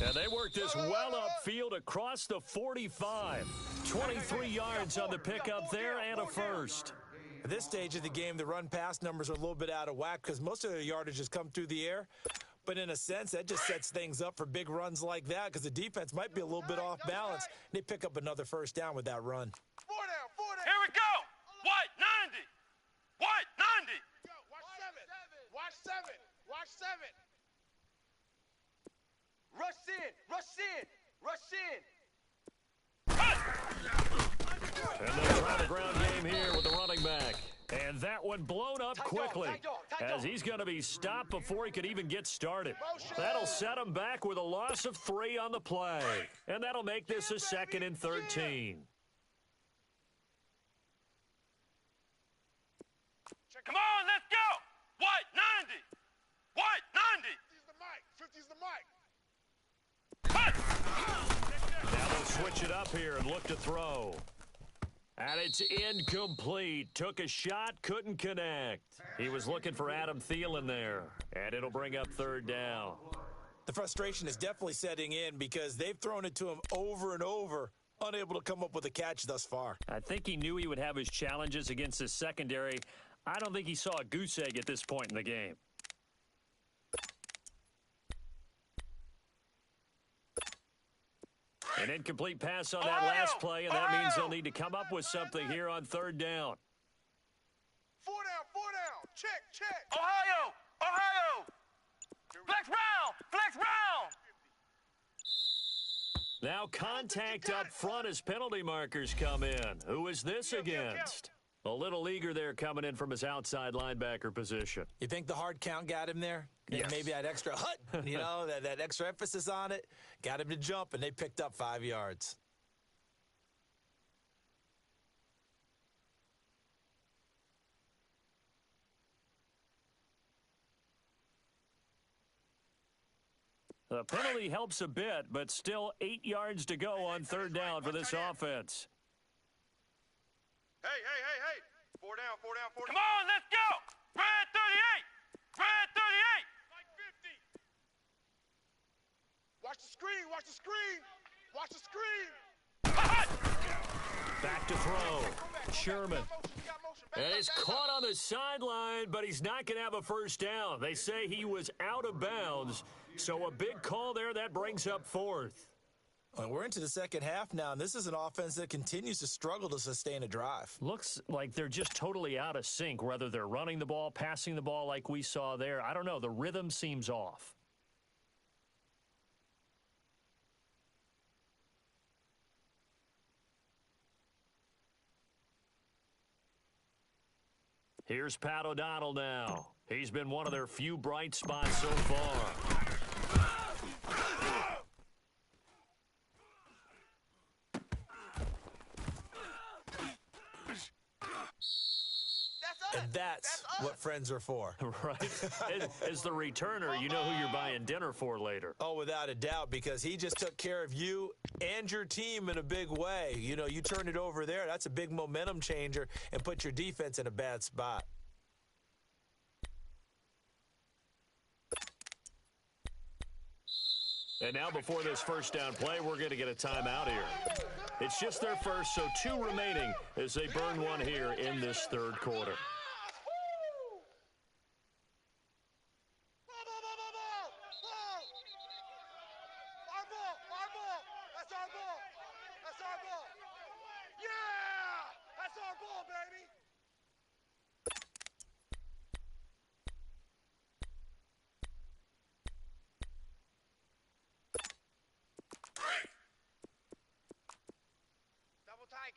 And they work this well upfield across the 45. 23 yards on the pickup there and a first. At this stage of the game, the run-pass numbers are a little bit out of whack because most of their yardage has come through the air. But in a sense, that just sets things up for big runs like that because the defense might be a little bit off balance. They pick up another first down with that run. 4 down. Here we go. White 90. Watch 7. Rush in. And they try the ground game here with the running back. And that one blown up quickly as he's going to be stopped before he could even get started. That'll set him back with a loss of 3 on the play. And that'll make this a 2nd and 13. Come on, let's go. White 90. 50's the mic. Now they'll switch it up here and look to throw. And it's incomplete. Took a shot, couldn't connect. He was looking for Adam Thielen there. And it'll bring up third down. The frustration is definitely setting in because they've thrown it to him over and over, unable to come up with a catch thus far. I think he knew he would have his challenges against his secondary. I don't think he saw a goose egg at this point in the game. An incomplete pass on that last play, and that means they'll need to come up with something here on third down. 4 down. Check. Ohio. Flex round! Flex round! Now contact up front as penalty markers come in. Who is this against? A little eager there coming in from his outside linebacker position. You think the hard count got him there? Yes. Maybe that extra hut, that extra emphasis on it, got him to jump, and they picked up 5 yards. The penalty helps a bit, but still 8 yards to go on third down for this offense. Hey. 4 down, 4 down, 4 down. Come on, let's go! Red 38! Red 38! Like 50! Watch the screen, watch the screen! Watch the screen! Back to throw. Sherman. And he's caught on the sideline, but he's not going to have a first down. They say he was out of bounds, so a big call there that brings up fourth. Well, we're into the second half now, and this is an offense that continues to struggle to sustain a drive. Looks like they're just totally out of sync, whether they're running the ball, passing the ball like we saw there. I don't know. The rhythm seems off. Here's Pat O'Donnell now. He's been one of their few bright spots so far. And that's what friends are for. Right? As the returner, you know who you're buying dinner for later. Oh, without a doubt, because he just took care of you and your team in a big way. You know, you turn it over there, that's a big momentum changer and put your defense in a bad spot. And now before this first down play, we're going to get a timeout here. It's just their first, so 2 remaining as they burn one here in this third quarter.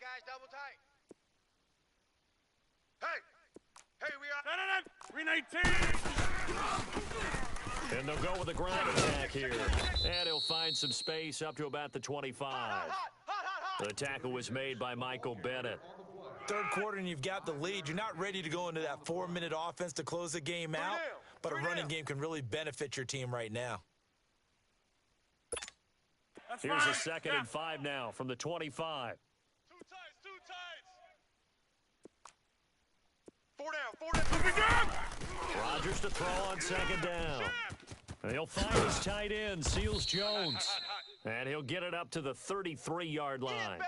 Guys, double tight. Hey, we are. 319! And they'll go with a ground attack here. And he'll find some space up to about the 25. The tackle was made by Michael Bennett. Third quarter and you've got the lead. You're not ready to go into that 4-minute offense to close the game out, but a running game can really benefit your team right now. Here's a 2nd and 5 now from the 25. 4 down. Rodgers to throw on 2nd down. And he'll find his tight end, Seals Jones. And he'll get it up to the 33-yard line.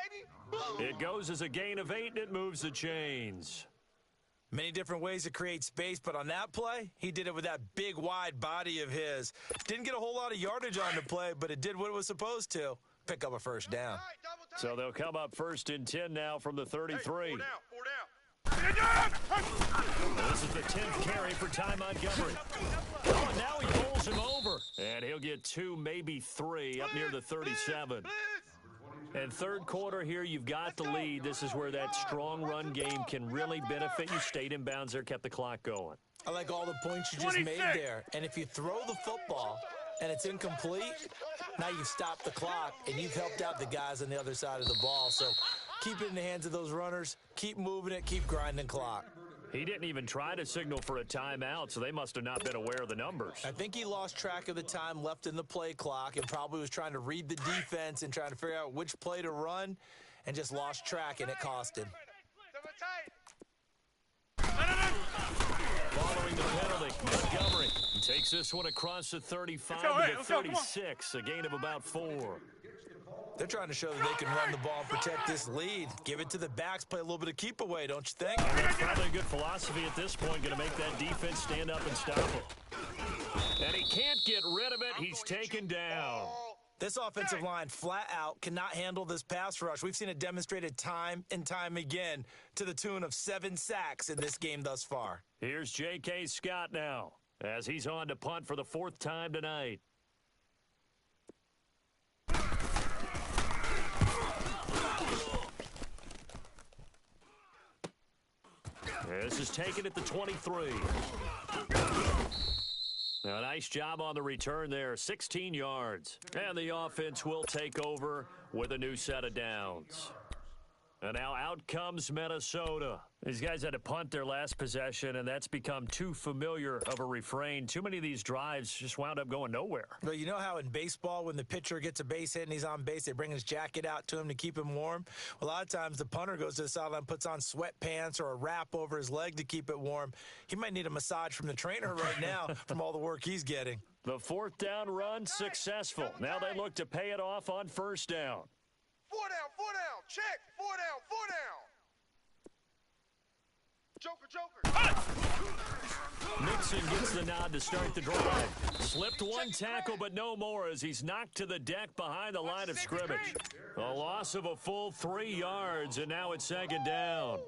It goes as a gain of 8, and it moves the chains. Many different ways to create space, but on that play, he did it with that big, wide body of his. Didn't get a whole lot of yardage on the play, but it did what it was supposed to. Pick up a first down. So they'll come up 1st and 10 now from the 33. 4 down. This is the 10th carry for Ty Montgomery. Oh, and now he bowls him over. And he'll get 2, maybe 3, up near the 37. And third quarter here, you've got the lead. This is where that strong run game can really benefit you. Stayed in bounds there, kept the clock going. I like all the points you just made there. And if you throw the football and it's incomplete, now you've stopped the clock and you've helped out the guys on the other side of the ball. So keep it in the hands of those runners. Keep moving it. Keep grinding clock. He didn't even try to signal for a timeout, so they must have not been aware of the numbers. I think he lost track of the time left in the play clock and probably was trying to read the defense and trying to figure out which play to run and just lost track, and it cost him. Following the penalty, Montgomery takes this one across the 35 to the 36, a gain of about 4. They're trying to show that they can run the ball and protect this lead. Give it to the backs, play a little bit of keep away, don't you think? And that's probably a good philosophy at this point, going to make that defense stand up and stop it. And he can't get rid of it. He's taken down. This offensive line flat out cannot handle this pass rush. We've seen it demonstrated time and time again to the tune of 7 sacks in this game thus far. Here's J.K. Scott now. as he's on to punt for the 4th time tonight. This is taken at the 23. A nice job on the return there, 16 yards. And the offense will take over with a new set of downs. And now out comes Minnesota. These guys had to punt their last possession, and that's become too familiar of a refrain. Too many of these drives just wound up going nowhere. Well, you know how in baseball, when the pitcher gets a base hit and he's on base, they bring his jacket out to him to keep him warm? Well, a lot of times the punter goes to the sideline, puts on sweatpants or a wrap over his leg to keep it warm. He might need a massage from the trainer right now from all the work he's getting. The 4th down run successful. Now they look to pay it off on 1st down. 4 down, check. 4 down. Joker. Mixon gets the nod to start the drive. Slipped one tackle, but no more as he's knocked to the deck behind the line of scrimmage. A loss of a full 3 yards, and now it's 2nd down.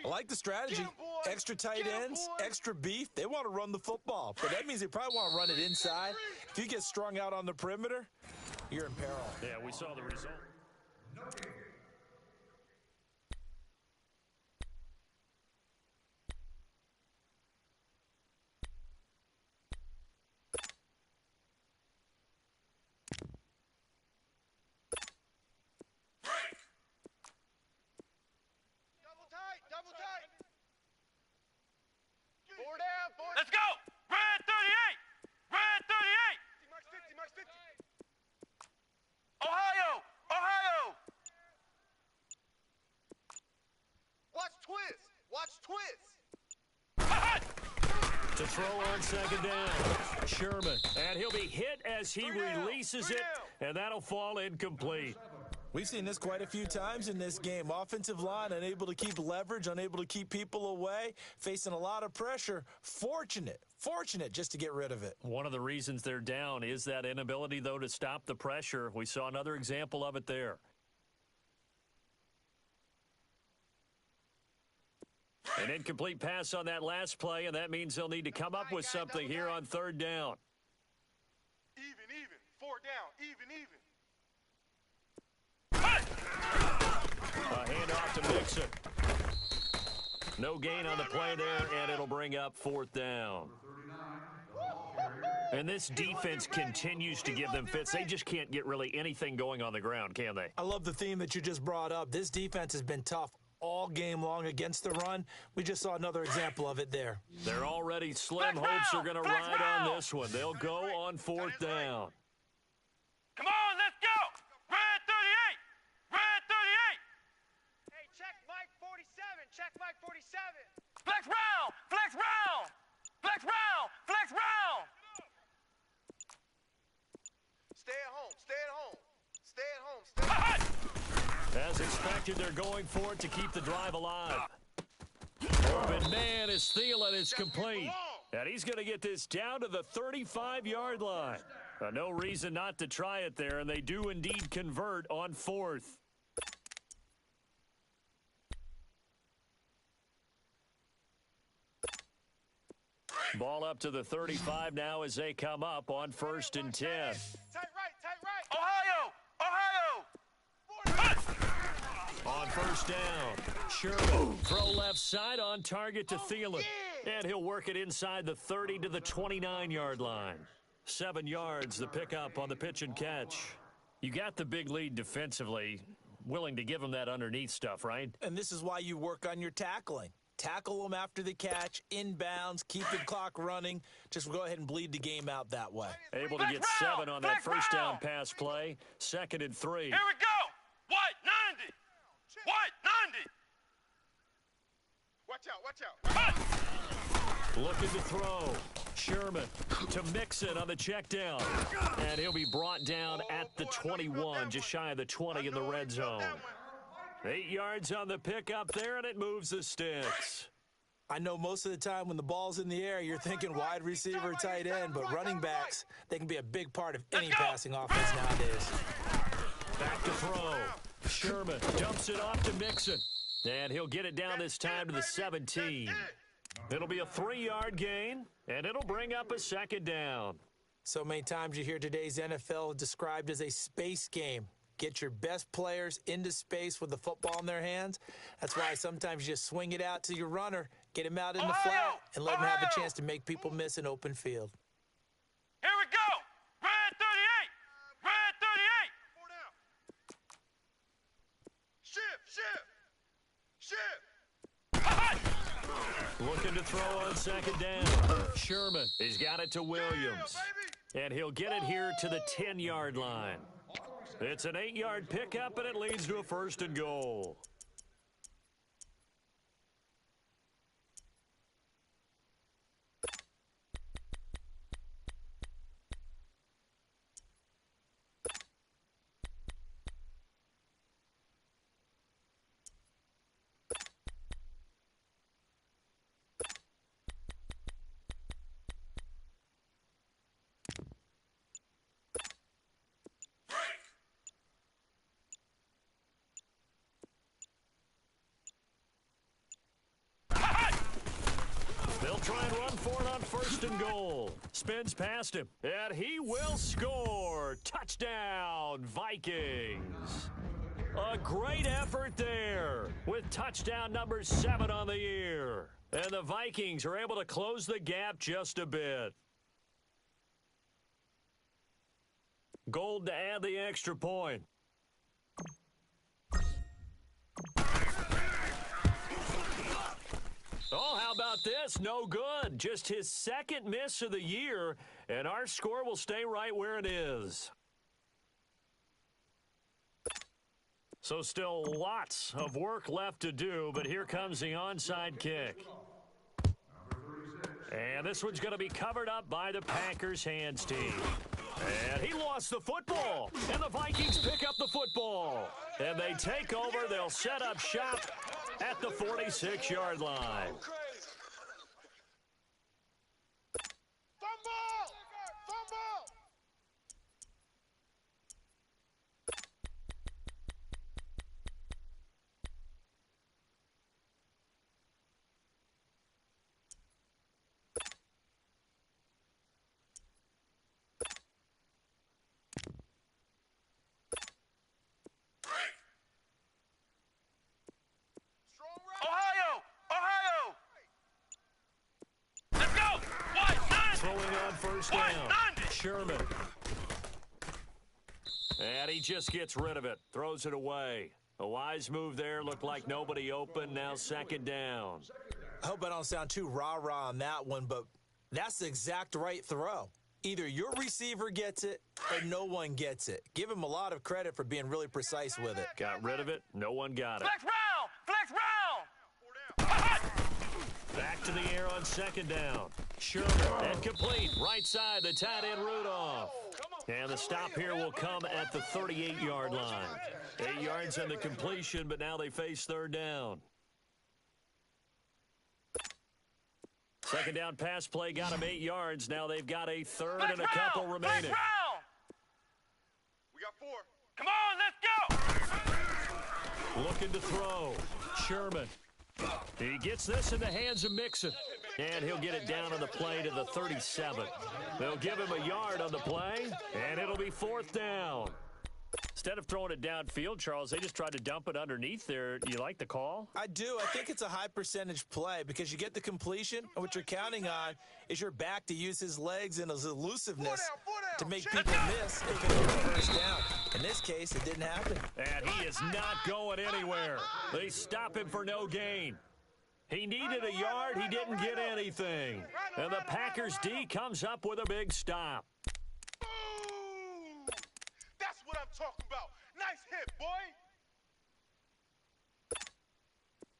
I like the strategy. Extra tight ends, extra beef. They want to run the football, but that means they probably want to run it inside. If you get strung out on the perimeter, you're in peril. Yeah, we saw the result. Double tight. 4 down. Let's go. Red 38. Red 38. Max 50. Ohio. Watch twist. To throw on 2nd down. Sherman. And he'll be hit as he releases it, and that'll fall incomplete. We've seen this quite a few times in this game. Offensive line unable to keep leverage, unable to keep people away, facing a lot of pressure. Fortunate just to get rid of it. One of the reasons they're down is that inability, though, to stop the pressure. We saw another example of it there. An incomplete pass on that last play, and that means they'll need to come up with something here on 3rd down. Even. 4 down. Even. A handoff to Mixon. No gain on the play there, and it'll bring up 4th down. And this defense continues to give them fits. They just can't get really anything going on the ground, can they? I love the theme that you just brought up. This defense has been tough all game long against the run. We just saw another example of it there. They're already slim. Hopes are going to ride on this one. They'll go on 4th down. Come on, let's go. Red 38. Red 38. Hey, check Mike 47. Check Mike 47. Flex round. Stay at home. As expected, they're going for it to keep the drive alive. Open man is Thielen. It's complete. And he's going to get this down to the 35-yard line. No reason not to try it there, and they do indeed convert on 4th. Ball up to the 35 now as they come up on 1st and 10. Tight right. Ohio. On 1st down, Sherman, throw left side on target to Thielen. And he'll work it inside the 30 to the 29-yard line. 7 yards, the pickup on the pitch and catch. You got the big lead defensively, willing to give them that underneath stuff, right? And this is why you work on your tackling. Tackle them after the catch, inbounds, keep the clock running. Just go ahead and bleed the game out that way. Able to get 7 on that first down pass play. 2nd and 3. Here we go. White 90. Watch out. Looking to throw. Sherman to Mixon on the check down. And he'll be brought down at the 21, just shy of the 20 in the red zone. 8 yards on the pickup there, and it moves the sticks. I know most of the time when the ball's in the air, you're thinking wide receiver, tight end, but running backs, they can be a big part of any passing offense nowadays. Back to throw. Sherman dumps it off to Mixon. And he'll get it down this time to the 17. It'll be a 3-yard gain, and it'll bring up a second down. So many times you hear today's NFL described as a space game. Get your best players into space with the football in their hands. That's why sometimes you just swing it out to your runner, get him out in the flat, and let him have a chance to make people miss an open field. Here we go. Red 38. Red 38. Shift. Looking to throw on second down. Sherman, he's got it to Williams. And he'll get it here to the 10-yard line. It's an 8-yard pickup, and it leads to a 1st and goal. They'll try and run for it on 1st and goal. Spins past him, and he will score. Touchdown, Vikings. A great effort there with touchdown number 7 on the year. And the Vikings are able to close the gap just a bit. Gold to add the extra point. Oh, how about this? No good. Just his 2nd miss of the year, and our score will stay right where it is. So still lots of work left to do, but here comes the onside kick. And this one's going to be covered up by the Packers hands team. And he lost the football, and the Vikings pick up the football. And they take over. They'll set up shop at the 46-yard line. First down, Sherman. And he just gets rid of it, throws it away. A wise move there, looked like nobody open, now 2nd down. I hope I don't sound too rah-rah on that one, but that's the exact right throw. Either your receiver gets it or no one gets it. Give him a lot of credit for being really precise with it. Got rid of it, no one got it. Flex round! Back to the air on 2nd down. Sherman, and complete. Right side, the tight end Rudolph. And the stop here will come at the 38-yard line. 8 yards on the completion, but now they face 3rd down. 2nd down pass play got them 8 yards. Now they've got a 3rd and a couple remaining. We got 4. Come on, let's go! Looking to throw. Sherman. He gets this in the hands of Mixon. And he'll get it down on the play to the 37. They'll give him a yard on the play, and it'll be 4th down. Instead of throwing it downfield, Charles, they just tried to dump it underneath there. You like the call? I do. I think it's a high-percentage play because you get the completion, and what you're counting on is your back to use his legs and his elusiveness to make people miss if it gets a first down. In this case, it didn't happen. And he is not going anywhere. They stop him for no gain. He needed a yard. He didn't get anything. And the Packers D comes up with a big stop. That's what I'm talking about. Nice hit, boy.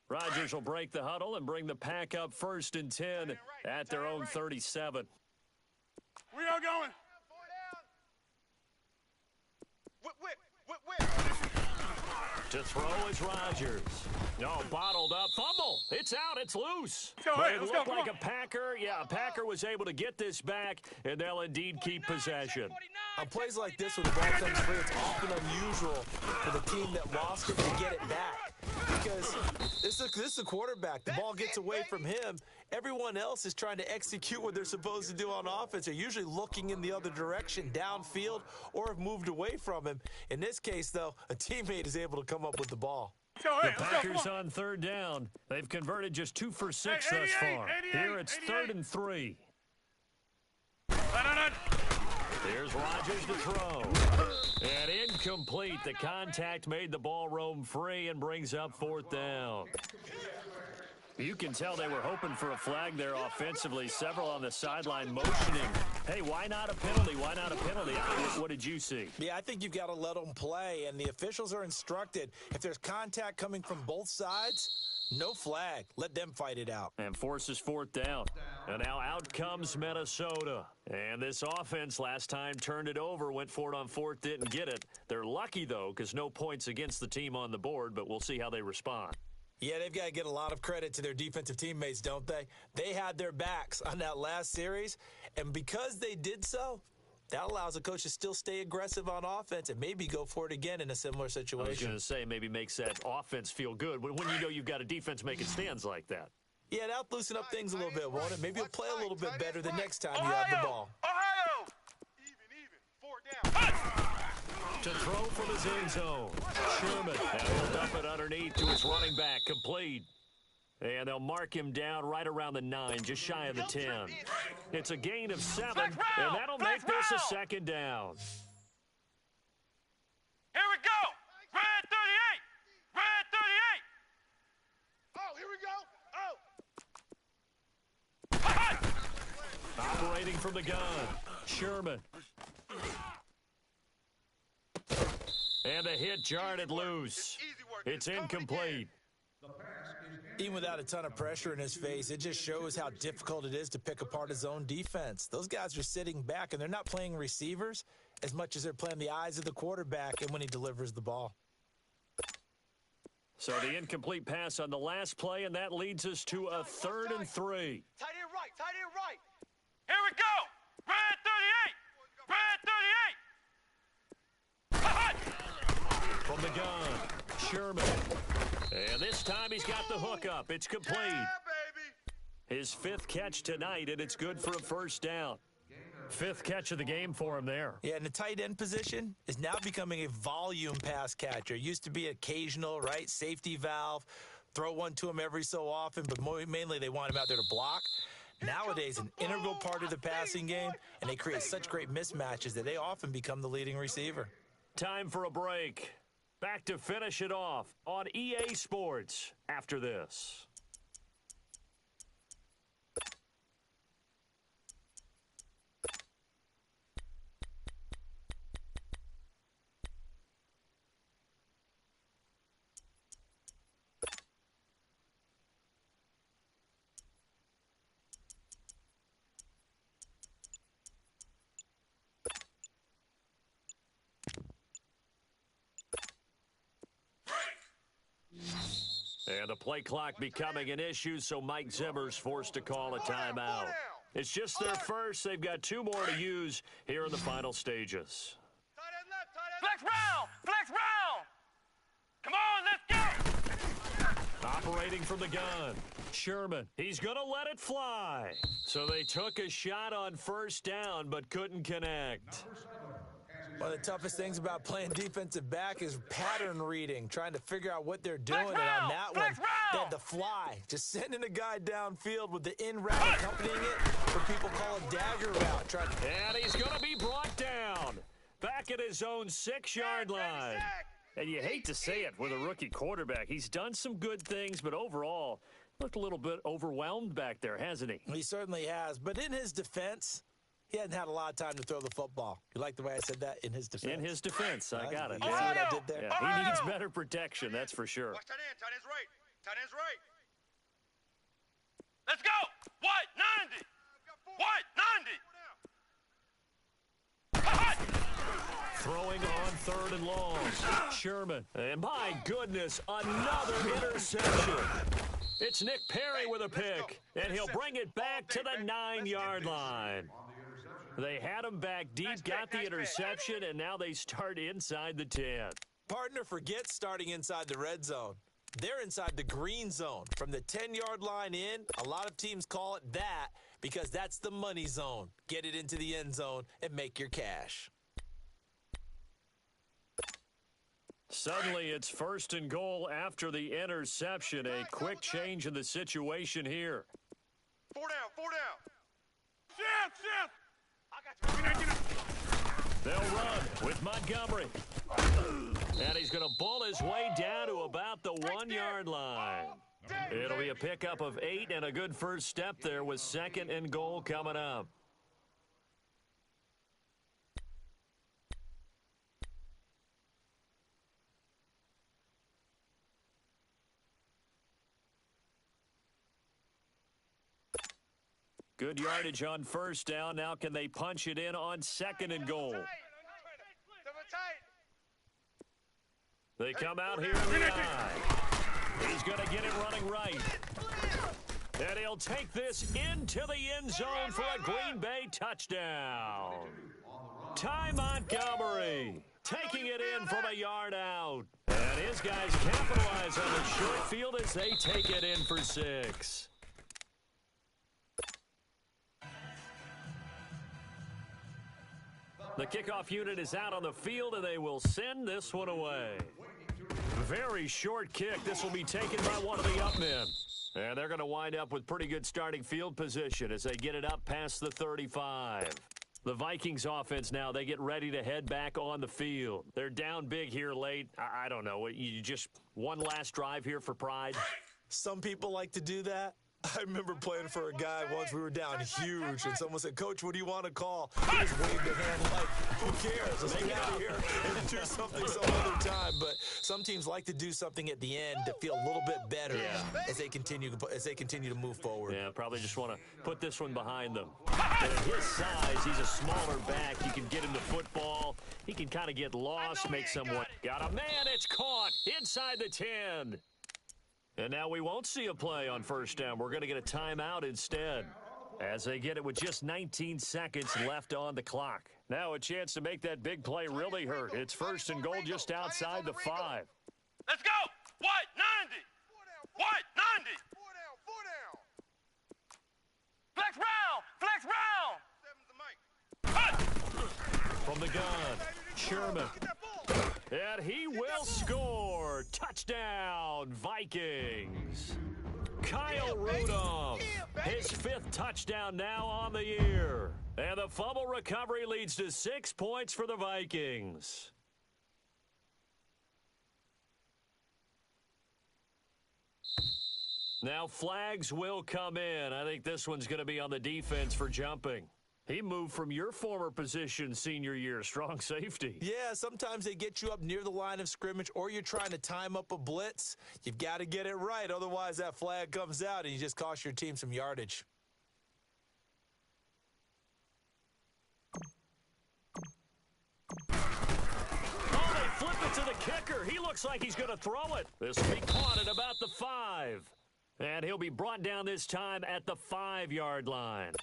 Rodgers will break the huddle and bring the Pack up 1st and 10 at their own 37. We are going. Whip. To throw is Rodgers. No, bottled up. Fumble. It's out. It's loose. It looked like a Packer. Yeah, a Packer was able to get this back, and they'll indeed keep possession. On plays like this, when the ball comes free, it's often unusual for the team that lost it to get it back. Because this is the quarterback. The ball gets away from him. Everyone else is trying to execute what they're supposed to do on offense. They're usually looking in the other direction, downfield, or have moved away from him. In this case, though, a teammate is able to come up with the ball. The Packers on third down. They've converted just 2 for 6 thus far. Here it's 3rd and 3. Here's Rodgers to throw. And incomplete. The contact made the ball roam free and brings up 4th down. You can tell they were hoping for a flag there offensively. Several on the sideline motioning. Hey, why not a penalty? Why not a penalty? What did you see? Yeah, I think you've got to let them play, and the officials are instructed. If there's contact coming from both sides, no flag. Let them fight it out. And forces 4th down. And now out comes Minnesota. And this offense last time turned it over, went for it on 4th, didn't get it. They're lucky, though, because no points against the team on the board, but we'll see how they respond. Yeah, they've got to get a lot of credit to their defensive teammates, don't they? They had their backs on that last series, and because they did so, that allows a coach to still stay aggressive on offense and maybe go for it again in a similar situation. I was going to say maybe makes that offense feel good when you know you've got a defense making stands like that. Yeah, that'll loosen up things a little bit, won't it? Maybe you'll play a little bit better the next time you have the ball. Ohio! Even. 4 down. To throw from his end zone. Sherman. And he'll dump it underneath to his running back. Complete. And they'll mark him down right around the 9, just shy of the 10. It's a gain of 7, and that'll make this a 2nd down. Here we go. Red 38. Red 38. Oh, here we go. Oh. Operating from the gun. Sherman. And the hit jarred it loose. It's incomplete. Even without a ton of pressure in his face, it just shows how difficult it is to pick apart his own defense. Those guys are sitting back, and they're not playing receivers as much as they're playing the eyes of the quarterback and when he delivers the ball. So the incomplete pass on the last play, and that leads us to a 3rd and 3. Tight end right, tight end right. Here we go. Red 38. Red 38. From the gun, Sherman. And this time he's got the hook up. It's complete. Yeah, baby. His 5th catch tonight, and it's good for a 1st down. 5th catch of the game for him there. Yeah, and the tight end position is now becoming a volume pass catcher. It used to be occasional, right? Safety valve, throw one to him every so often, but mainly they want him out there to block. Nowadays, an integral part of the passing game, and they create such great mismatches that they often become the leading receiver. Time for a break. Back to finish it off on EA Sports after this. And the play clock becoming an issue, so Mike Zimmer's forced to call a timeout. It's just their first. They've got 2 more to use here in the final stages. Tight end left, tight end. Flex round. Flex round. Come on, let's go. Operating from the gun, Sherman. He's going to let it fly. So they took a shot on 1st down, but couldn't connect. One of the toughest things about playing defensive back is pattern reading, trying to figure out what they're doing. And on that one, they had the fly, just sending a guy downfield with the in route accompanying it, what people call a dagger route. And he's going to be brought down back at his own 6-yard line. And you hate to say it with a rookie quarterback. He's done some good things, but overall, looked a little bit overwhelmed back there, hasn't he? He certainly has. But in his defense, he hasn't had a lot of time to throw the football. You like the way I said that? In his defense. In his defense. I got it. You see what I did there? Yeah, he needs better protection, that's for sure. Watch tight end. Tight end's right. Tight end's right. Let's go. What? 90. What? 90. Throwing on 3rd and long. Sherman. And my goodness, another interception. It's Nick Perry with a pick, and he'll bring it back to the 9-yard line. They had him back deep, got the interception, and now they start inside the 10. Partner, forget starting inside the red zone. They're inside the green zone. From the 10-yard line in, a lot of teams call it that because that's the money zone. Get it into the end zone and make your cash. Suddenly, it's 1st and goal after the interception. A quick change in the situation here. 4 down. Shift. They'll run with Montgomery. And he's going to bull his way down to about the 1-yard line. It'll be a pickup of 8 and a good first step there with 2nd and goal coming up. Good yardage on 1st down. Now can they punch it in on 2nd and goal? They come out here in the eye. He's going to get it running right. And he'll take this into the end zone for a Green Bay touchdown. Ty Montgomery taking it in from a yard out. And his guys capitalize on the short field as they take it in for 6. The kickoff unit is out on the field, and they will send this one away. Very short kick. This will be taken by one of the up men. And they're going to wind up with pretty good starting field position as they get it up past the 35. The Vikings offense now, they get ready to head back on the field. They're down big here late. I don't know. You just one last drive here for pride? Some people like to do that. I remember playing for a guy once. We were down huge, and someone said, "Coach, what do you want to call?" He just waved a hand like, "Who cares? Let's get out of here and do something some other time." But some teams like to do something at the end to feel a little bit better as they continue to move forward. Yeah, probably just want to put this one behind them. And at his size, he's a smaller back. You can get him the football. He can kind of get lost, make someone. Got a man. It's caught inside the 10. And now we won't see a play on 1st down. We're going to get a timeout instead as they get it with just 19 seconds left on the clock. Now a chance to make that big play really hurt. It's 1st and goal just outside the 5. Let's go. White, 90. White, 90. 4 down. Flex round. From the gun, Sherman. And he will score. Touchdown, Vikings. Kyle Rudolph, his 5th touchdown now on the year. And the fumble recovery leads to 6 points for the Vikings. Now flags will come in. I think this one's going to be on the defense for jumping. He moved from your former position senior year, strong safety. Yeah, sometimes they get you up near the line of scrimmage or you're trying to time up a blitz. You've got to get it right. Otherwise, that flag comes out and you just cost your team some yardage. Oh, they flip it to the kicker. He looks like he's going to throw it. This will be caught at about the 5. And he'll be brought down this time at the 5-yard line.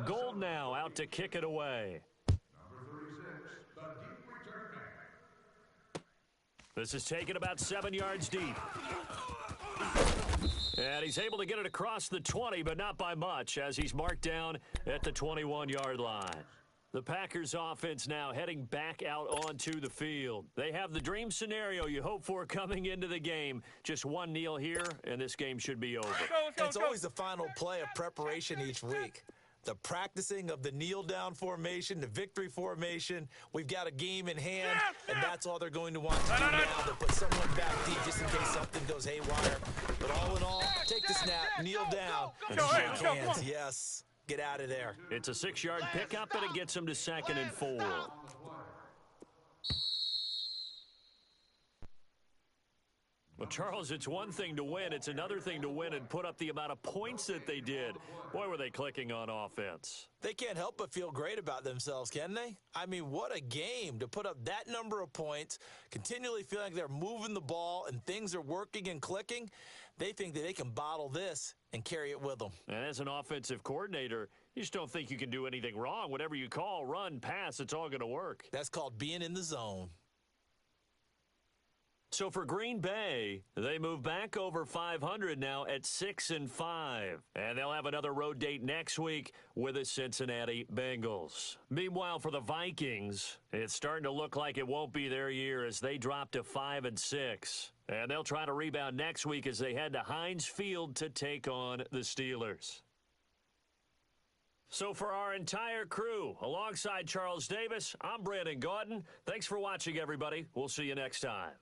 Gold now out to kick it away. Number 36, the deep return man. This is taken about 7 yards deep. And he's able to get it across the 20, but not by much, as he's marked down at the 21-yard line. The Packers offense now heading back out onto the field. They have the dream scenario you hope for coming into the game. Just one kneel here, and this game should be over. It's always the final play of preparation each week. The practicing of the kneel-down formation, the victory formation. We've got a game in hand, and that's all they're going to want to do now. They'll put someone back deep just in case something goes haywire. But all in all, take the snap, kneel down, and shake hands. Yes, get out of there. It's a 6-yard pickup, and it gets him to 2nd and 4. Well, Charles, it's one thing to win. It's another thing to win and put up the amount of points that they did. Boy, were they clicking on offense. They can't help but feel great about themselves, can they? I mean, what a game to put up that number of points, continually feeling like they're moving the ball and things are working and clicking. They think that they can bottle this and carry it with them. And as an offensive coordinator, you just don't think you can do anything wrong. Whatever you call, run, pass, it's all going to work. That's called being in the zone. So for Green Bay, they move back over 500 now at 6-5. And they'll have another road date next week with the Cincinnati Bengals. Meanwhile, for the Vikings, it's starting to look like it won't be their year as they drop to 5-6. And they'll try to rebound next week as they head to Heinz Field to take on the Steelers. So for our entire crew, alongside Charles Davis, I'm Brandon Gaudin. Thanks for watching, everybody. We'll see you next time.